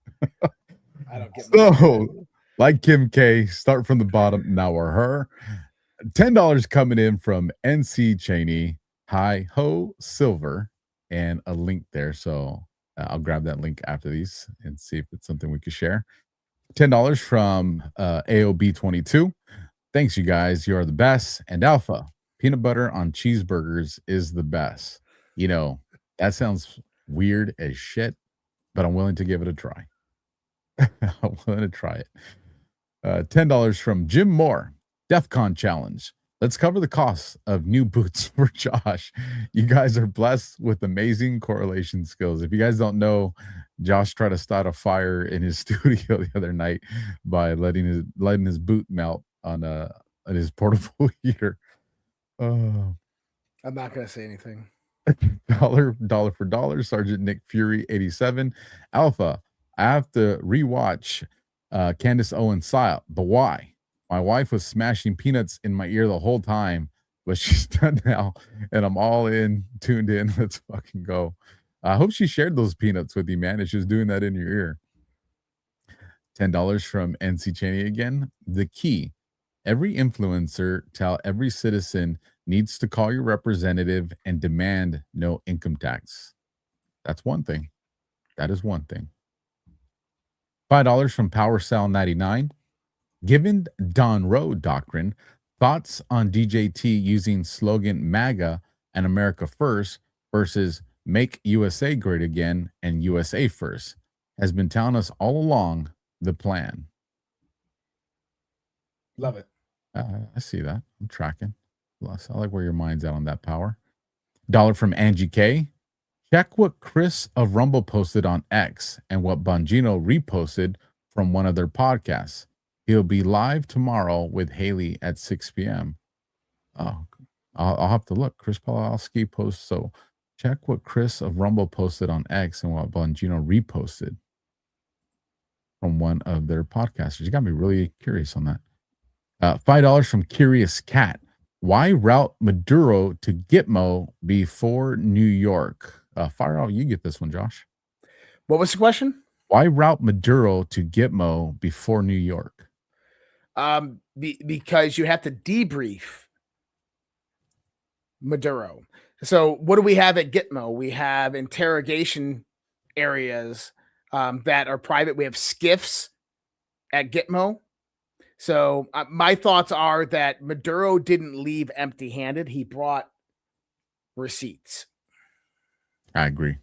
I don't get So, like Kim K, start from the bottom now or her. $10 coming in from NC Cheney, Hi Ho Silver, and a link there. So I'll grab that link after these and see if it's something we could share. $10 from AOB22. Thanks, you guys. You are the best. And Alpha, peanut butter on cheeseburgers is the best. You know, that sounds weird as shit, but I'm willing to give it a try. I'm willing to try it. $10 from Jim Moore, DEFCON challenge. Let's cover the costs of new boots for Josh. You guys are blessed with amazing correlation skills. If you guys don't know, Josh tried to start a fire in his studio the other night by letting his boot melt on his portable heater. I'm not going to say anything. Dollar for dollar. Sergeant Nick Fury 87. Alpha, I have to rewatch Candace Owens Psyop, but why? My wife was smashing peanuts in my ear the whole time, but she's done now, and I'm all tuned in. Let's fucking go. I hope she shared those peanuts with you, man, if she was doing that in your ear. $10 from NC Cheney again. The key, every influencer tell every citizen needs to call your representative and demand no income tax. That's one thing. That is one thing. $5 from PowerCell 99. Given Don Road doctrine, thoughts on DJT using slogan MAGA and America First versus Make USA Great Again and USA First has been telling us all along the plan. Love it. I see that. I'm tracking. I like where your mind's at on that, Power. $1 from Angie K. Check what Chris of Rumble posted on X and what Bongino reposted from one of their podcasts. He'll be live tomorrow with Haley at 6 p.m. Oh, I'll have to look. Chris Pawlowski posts. So check what Chris of Rumble posted on X and what Bongino reposted from one of their podcasters. You got me really curious on that. $5 from Curious Cat. Why route Maduro to Gitmo before New York? Fire out. You get this one, Josh. What was the question? Why route Maduro to Gitmo before New York? Because you have to debrief Maduro. So what do we have at Gitmo? We have interrogation areas that are private. We have skiffs at Gitmo. So my thoughts are that Maduro didn't leave empty-handed. He brought receipts. I agree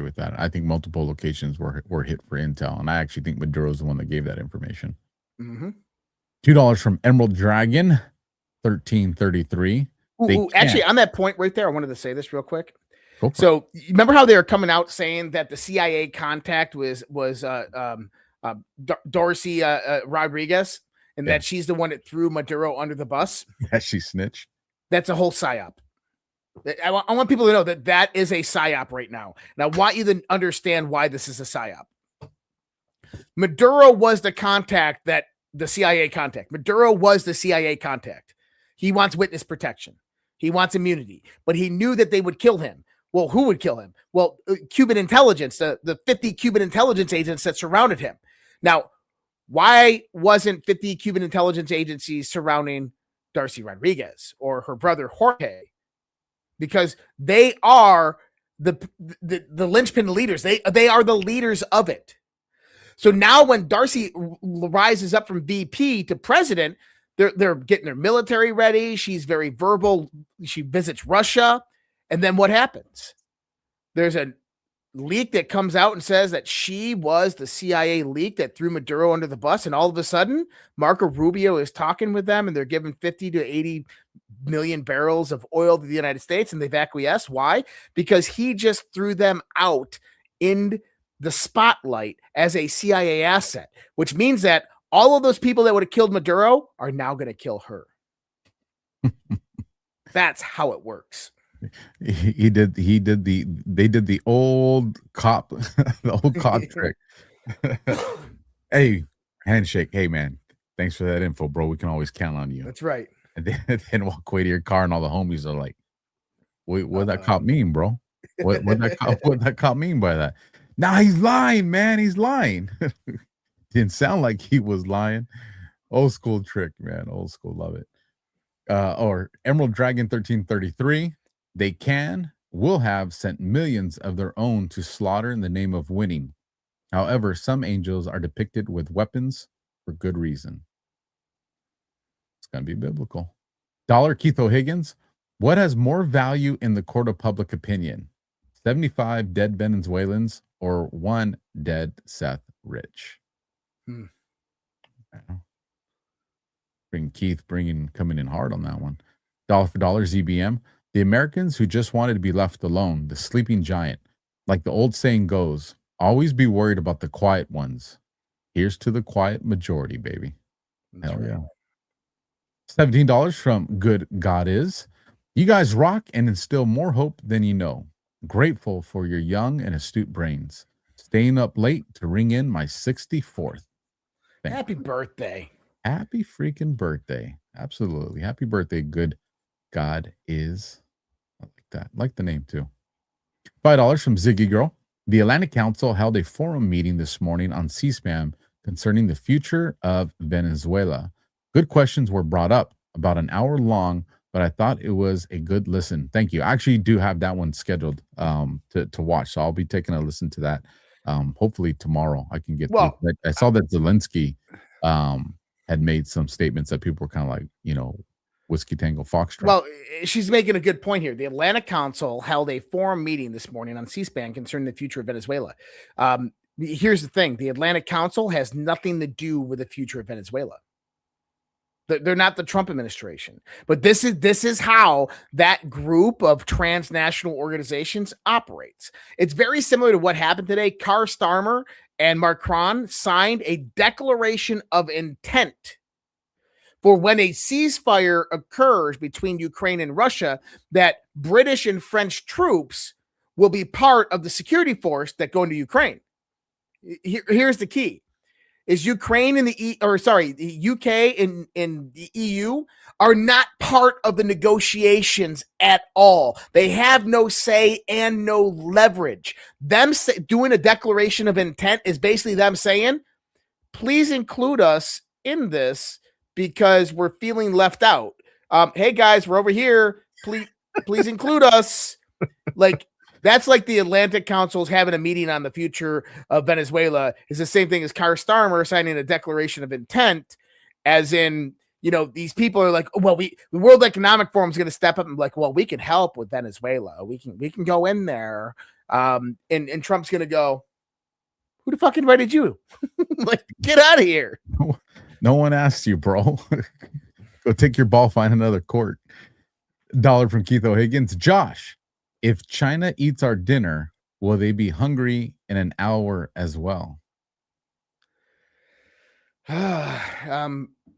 with that. I think multiple locations were hit for intel, and I actually think Maduro's the one that gave that information. Mm-hmm. $2 from Emerald Dragon, 1333. Actually, on that point right there, I wanted to say this real quick. So you remember how they were coming out saying that the CIA contact was Dorsey Rodriguez, and that she's the one that threw Maduro under the bus? Yeah, she snitched. That's a whole psyop. I want people to know that is a psyop right now. And I want you to understand why this is a psyop. Maduro was the contact that the CIA contact. Maduro was the CIA contact. He wants witness protection. He wants immunity, but he knew that they would kill him. Well, who would kill him? Well, Cuban intelligence, the 50 Cuban intelligence agents that surrounded him. Now, why wasn't 50 Cuban intelligence agencies surrounding Darcy Rodriguez or her brother Jorge? Because they are the linchpin leaders. They are the leaders of it. So now when Darcy rises up from VP to president, They're getting their military ready. She's very verbal. She visits Russia. And then what happens? There's a leak that comes out and says that she was the CIA leak that threw Maduro under the bus. And all of a sudden, Marco Rubio is talking with them and they're giving 50 to 80 million barrels of oil to the United States and they've acquiesced. Why? Because he just threw them out in the spotlight as a CIA asset, which means that all of those people that would have killed Maduro are now going to kill her. That's how it works. They did the old cop, the old cop trick. Hey, handshake. Hey, man, thanks for that info, bro. We can always count on you. That's right. And then walk away to your car, and all the homies are like, "Wait, what that cop mean, bro? What that cop mean by that?" Nah, he's lying, man. He's lying. Didn't sound like he was lying. Old school trick, man. Old school, love it. Or Emerald Dragon 1333. They will have sent millions of their own to slaughter in the name of winning. However, some angels are depicted with weapons for good reason. It's going to be biblical. Dollar Keith O'Higgins. What has more value in the court of public opinion? 75 dead Venezuelans or 1 dead Seth Rich? Coming in hard on that one. Dollar for dollar ZBM. The Americans who just wanted to be left alone, the sleeping giant. Like the old saying goes, always be worried about the quiet ones. Here's to the quiet majority, baby. Hell yeah. $17 from Good God Is. You guys rock and instill more hope than you know. Grateful for your young and astute brains. Staying up late to ring in my 64th. Happy birthday. Happy freaking birthday. Absolutely. Happy birthday, Good God Is. I like that. I like the name too. $5 from Ziggy Girl. The Atlantic Council held a forum meeting this morning on C-SPAN concerning the future of Venezuela. Good questions were brought up, about an hour long, but I thought it was a good listen. Thank you. I actually do have that one scheduled to watch, so I'll be taking a listen to that. Hopefully tomorrow I can get. Well, I saw that Zelensky had made some statements that people were kind of like, Whiskey Tango Foxtrot. Well, she's making a good point here. The Atlantic Council held a forum meeting this morning on C-SPAN concerning the future of Venezuela. Here's the thing. The Atlantic Council has nothing to do with the future of Venezuela. They're not the Trump administration, but this is how that group of transnational organizations operates. It's very similar to what happened today. Keir Starmer and Macron signed a declaration of intent for when a ceasefire occurs between Ukraine and Russia, that British and French troops will be part of the security force that go into Ukraine. Here's the key. Is Ukraine and the UK and the EU are not part of the negotiations at all. They have no say and no leverage. Them doing a declaration of intent is basically them saying, please include us in this because we're feeling left out. Hey guys, we're over here. Please include us. Like, that's like the Atlantic Council's having a meeting on the future of Venezuela. Is the same thing as Keir Starmer signing a declaration of intent, as in, these people are like, well, the World Economic Forum is going to step up and be like, well, we can help with Venezuela. We can go in there. And Trump's going to go, who the fuck invited you? Like, get out of here. No one asked you, bro. Go take your ball, find another court. $1 from Keith O'Higgins. Josh, if China eats our dinner, will they be hungry in an hour as well?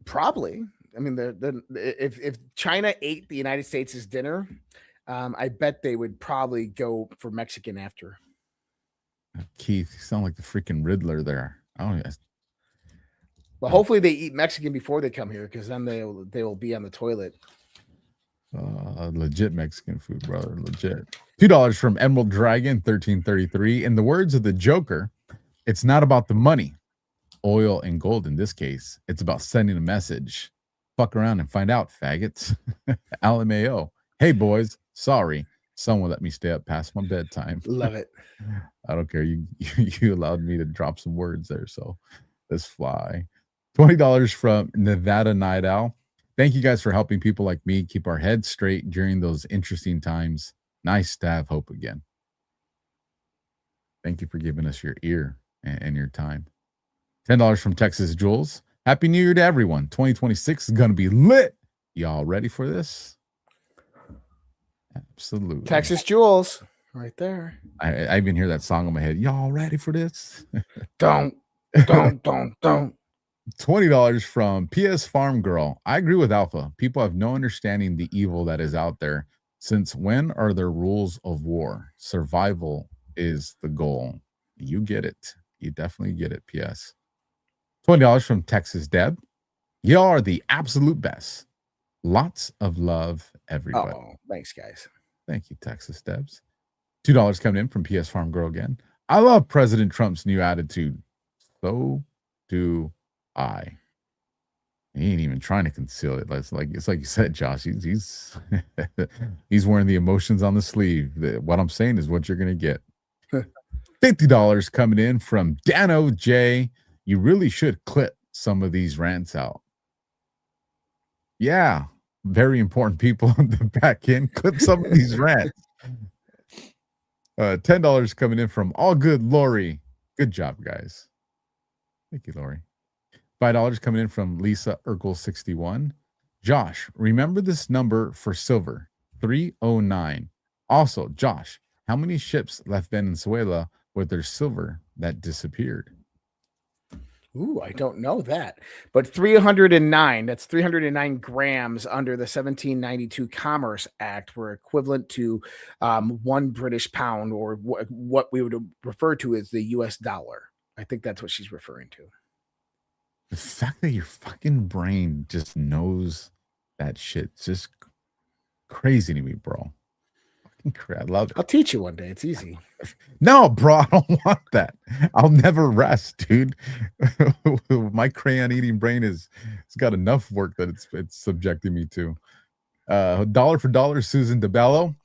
Probably. I mean, if China ate the United States' dinner, I bet they would probably go for Mexican after. Keith, you sound like the freaking Riddler there. Well, hopefully they eat Mexican before they come here, because then they will be on the toilet. Legit Mexican food, brother. Legit. $2 from Emerald Dragon 1333. In the words of the Joker, it's not about the money, oil and gold in this case. It's about sending a message. Fuck around and find out, faggots. LMAO. Hey boys, sorry. Someone let me stay up past my bedtime. Love it. I don't care. You allowed me to drop some words there, so let's fly. $20 from Nevada Night Owl. Thank you guys for helping people like me keep our heads straight during those interesting times. Nice to have hope again. Thank you for giving us your ear and your time. $10 from Texas Jules. Happy New Year to everyone. 2026 is going to be lit. Y'all ready for this? Absolutely. Texas Jules, right there. I even hear that song in my head. Y'all ready for this? Don't. $20 from PS Farm Girl. I agree with Alpha. People have no understanding the evil that is out there. Since when are there rules of war? Survival is the goal. You get it. You definitely get it, PS. $20 from Texas Deb. Y'all are the absolute best. Lots of love, everybody. Oh, thanks, guys. Thank you, Texas Debs. $2 coming in from PS Farm Girl again. I love President Trump's new attitude. So do I. He ain't even trying to conceal it. It's like you said, Josh. He's he's wearing the emotions on the sleeve. What I'm saying is what you're gonna get. $50 coming in from Dano J. You really should clip some of these rants out. Yeah, very important people on the back end. Clip some of these rants. $10 coming in from All Good Lori. Good job, guys. Thank you, Lori. $5 coming in from Lisa Urkel 61. Josh, remember this number for silver, 309. Also, Josh, how many ships left Venezuela with their silver that disappeared? Ooh, I don't know that. But 309, that's 309 grams under the 1792 Commerce Act were equivalent to 1 British pound, or what we would refer to as the US dollar. I think that's what she's referring to. The fact that your fucking brain just knows that shit's just crazy to me, bro. I love it. I'll teach you one day. It's easy. No, bro, I don't want that. I'll never rest, dude. My crayon eating brain it's got enough work that it's subjecting me to. Dollar for dollar, Susan DeBello.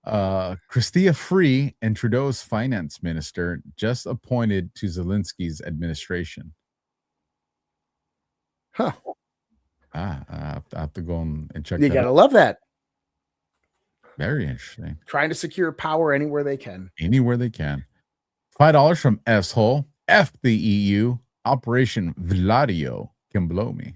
Chrystia Free and Trudeau's finance minister just appointed to Zelensky's administration. Huh. I have to go and check You that gotta out. love that. Very interesting. Trying to secure power anywhere they can. Anywhere they can. $5 from S-Hole. F the EU. Operation Vladio can blow me.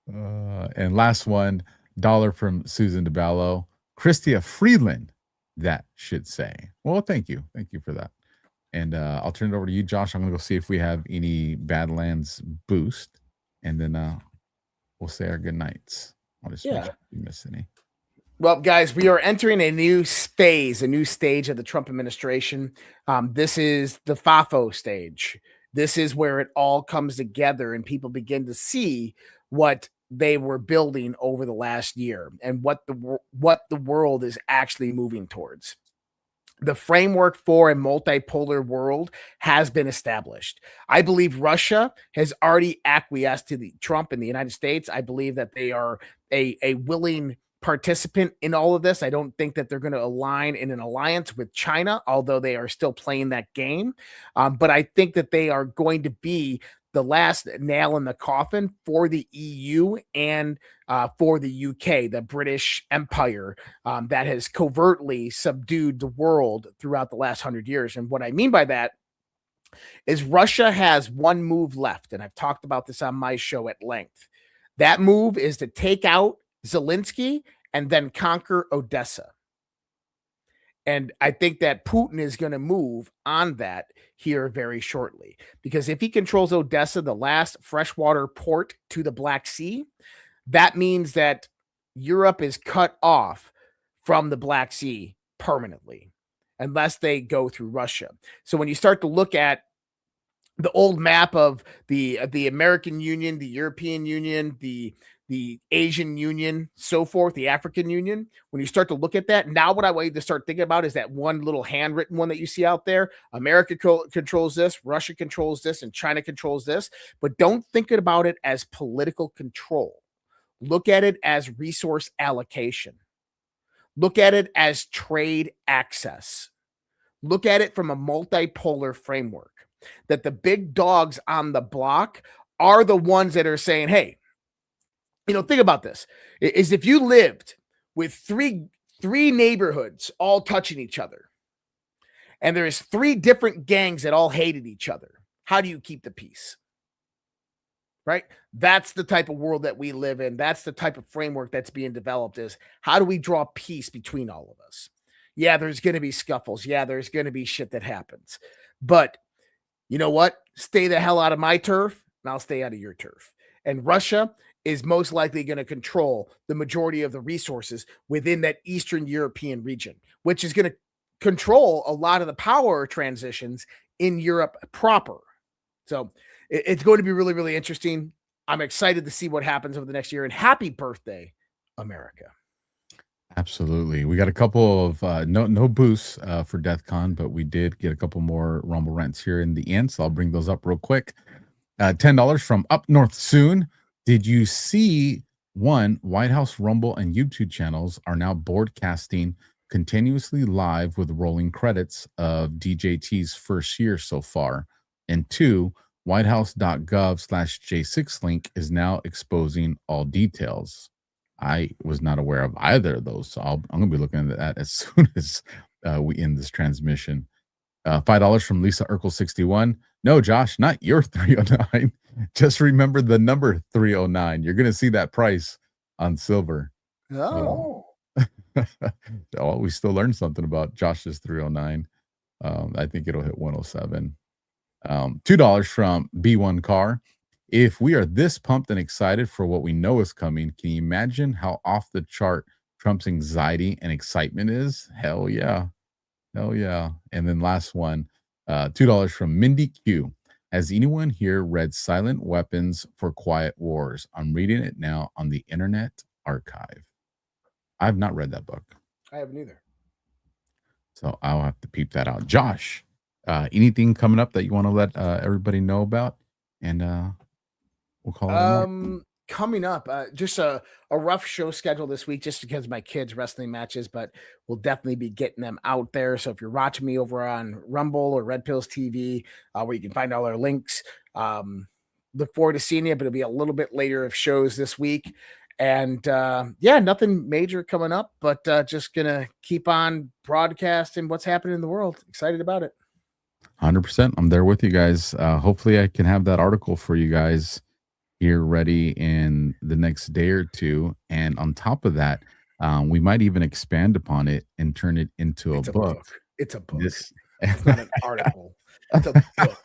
And last one, dollar from Susan DeBallo. Christia Freeland, that should say. Well, thank you. Thank you for that. And I'll turn it over to you, Josh. I'm going to go see if we have any Badlands boost. And then we'll say our good nights. I'll just make sure we miss any. Well, guys, we are entering a new phase, a new stage of the Trump administration. This is the FAFO stage. This is where it all comes together and people begin to see what they were building over the last year and what the world is actually moving towards. The framework for a multipolar world has been established. I believe Russia has already acquiesced to Trump and the United States. I believe that they are a willing participant in all of this. I don't think that they're going to align in an alliance with China, although they are still playing that game. But I think that they are going to be the last nail in the coffin for the EU and for the UK, the British Empire that has covertly subdued the world throughout the last 100 years. And what I mean by that is Russia has one move left, and I've talked about this on my show at length. That move is to take out Zelensky and then conquer Odessa. And I think that Putin is going to move on that here very shortly, because if he controls Odessa, the last freshwater port to the Black Sea, that means that Europe is cut off from the Black Sea permanently, unless they go through Russia. So when you start to look at the old map of the American Union, the European Union, the Asian Union, so forth, the African Union, when you start to look at that, now what I want you to start thinking about is that one little handwritten one that you see out there. America controls this, Russia controls this, and China controls this. But don't think about it as political control. Look at it as resource allocation. Look at it as trade access. Look at it from a multipolar framework, that the big dogs on the block are the ones that are saying, hey, think about this, is if you lived with three neighborhoods all touching each other, and there's 3 different gangs that all hated each other, how do you keep the peace? Right? That's the type of world that we live in. That's the type of framework that's being developed, is how do we draw peace between all of us? Yeah, there's going to be scuffles. Yeah, there's going to be shit that happens. But you know what? Stay the hell out of my turf, and I'll stay out of your turf. And Russia is most likely going to control the majority of the resources within that Eastern European region, which is going to control a lot of the power transitions in Europe proper. So it's going to be really, really interesting. I'm excited to see what happens over the next year. And happy birthday, America. Absolutely. We got a couple of no boosts for DEFCON, but we did get a couple more Rumble rants here in the end. So I'll bring those up real quick. $10 from Up North Soon. Did you see White House Rumble and YouTube channels are now broadcasting continuously live with rolling credits of DJT's first year so far? And 2, whitehouse.gov/J6 link is now exposing all details. I was not aware of either of those, so I'm going to be looking at that as soon as we end this transmission. $5 from Lisa Urkel 61. No, Josh, not your 309. Just remember the number 309. You're going to see that price on silver. Oh. Oh, we still learned something about Josh's 309. I think it'll hit 107. $2 from B1 Car. If we are this pumped and excited for what we know is coming, can you imagine how off the chart Trump's anxiety and excitement is? Hell yeah. Hell yeah. And then last one, $2 from Mindy Q. Has anyone here read Silent Weapons for Quiet Wars? I'm reading it now on the Internet Archive. I've not read that book. I haven't either. So I'll have to peep that out. Josh, anything coming up that you want to let everybody know about? And we'll call it a night. Coming up, just a rough show schedule this week, just because of my kids' wrestling matches, but we'll definitely be getting them out there. So if you're watching me over on Rumble or Red Pills TV, where you can find all our links, look forward to seeing you, but it'll be a little bit later of shows this week. And yeah, nothing major coming up, but just gonna keep on broadcasting what's happening in the world. Excited about it. 100%. I'm there with you guys. Hopefully I can have that article for you guys here ready in the next day or two. And on top of that, we might even expand upon it and turn it into a book. It's a book. It's not an article. It's a book.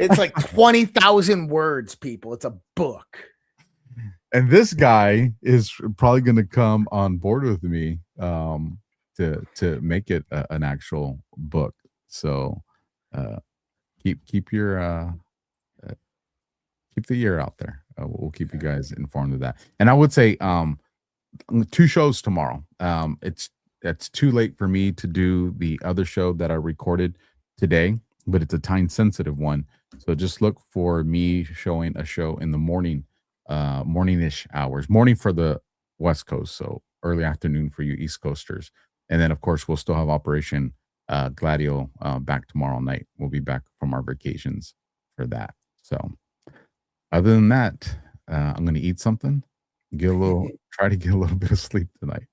It's like 20,000 words, people. It's a book. And this guy is probably going to come on board with me to make it an actual book. So keep your keep the ear out there. We'll keep you guys informed of that. And I would say 2 shows tomorrow. It's too late for me to do the other show that I recorded today, but it's a time sensitive one. So just look for me showing a show in the morning, morning-ish hours, morning for the West Coast, so early afternoon for you East Coasters. And then of course we'll still have Operation Gladio back tomorrow night. We'll be back from our vacations for that. So other than that, I'm going to eat something, try to get a little bit of sleep tonight.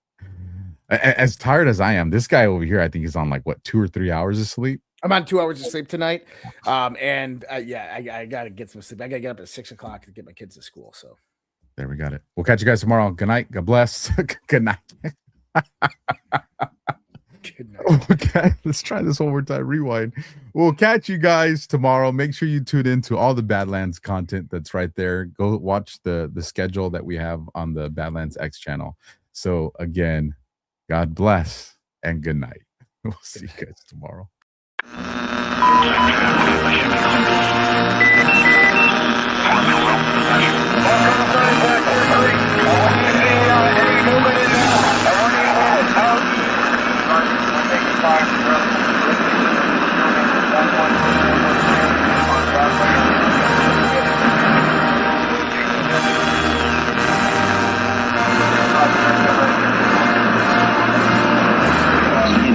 As tired as I am, this guy over here, I think he's on like 2 or 3 hours of sleep. I'm on 2 hours of sleep tonight. And yeah, I got to get some sleep. I got to get up at 6 o'clock to get my kids to school. So there we got it. We'll catch you guys tomorrow. Good night. God bless. Good night. Good night. Okay, let's try this one more time. Rewind. We'll catch you guys tomorrow. Make sure you tune into all the Badlands content that's right there. Go watch the schedule that we have on the Badlands X channel. So again, God bless and good night. We'll see you guys tomorrow.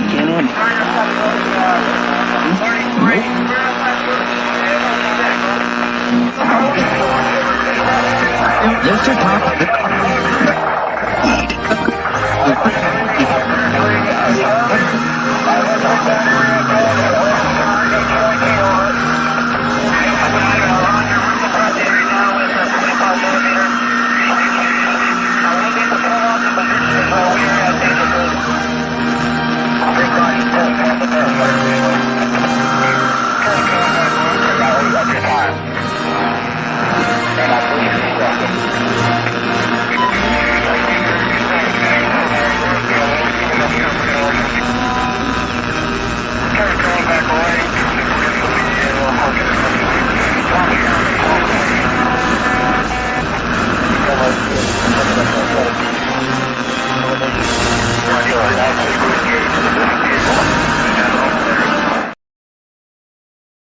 Get in. Mr. Top,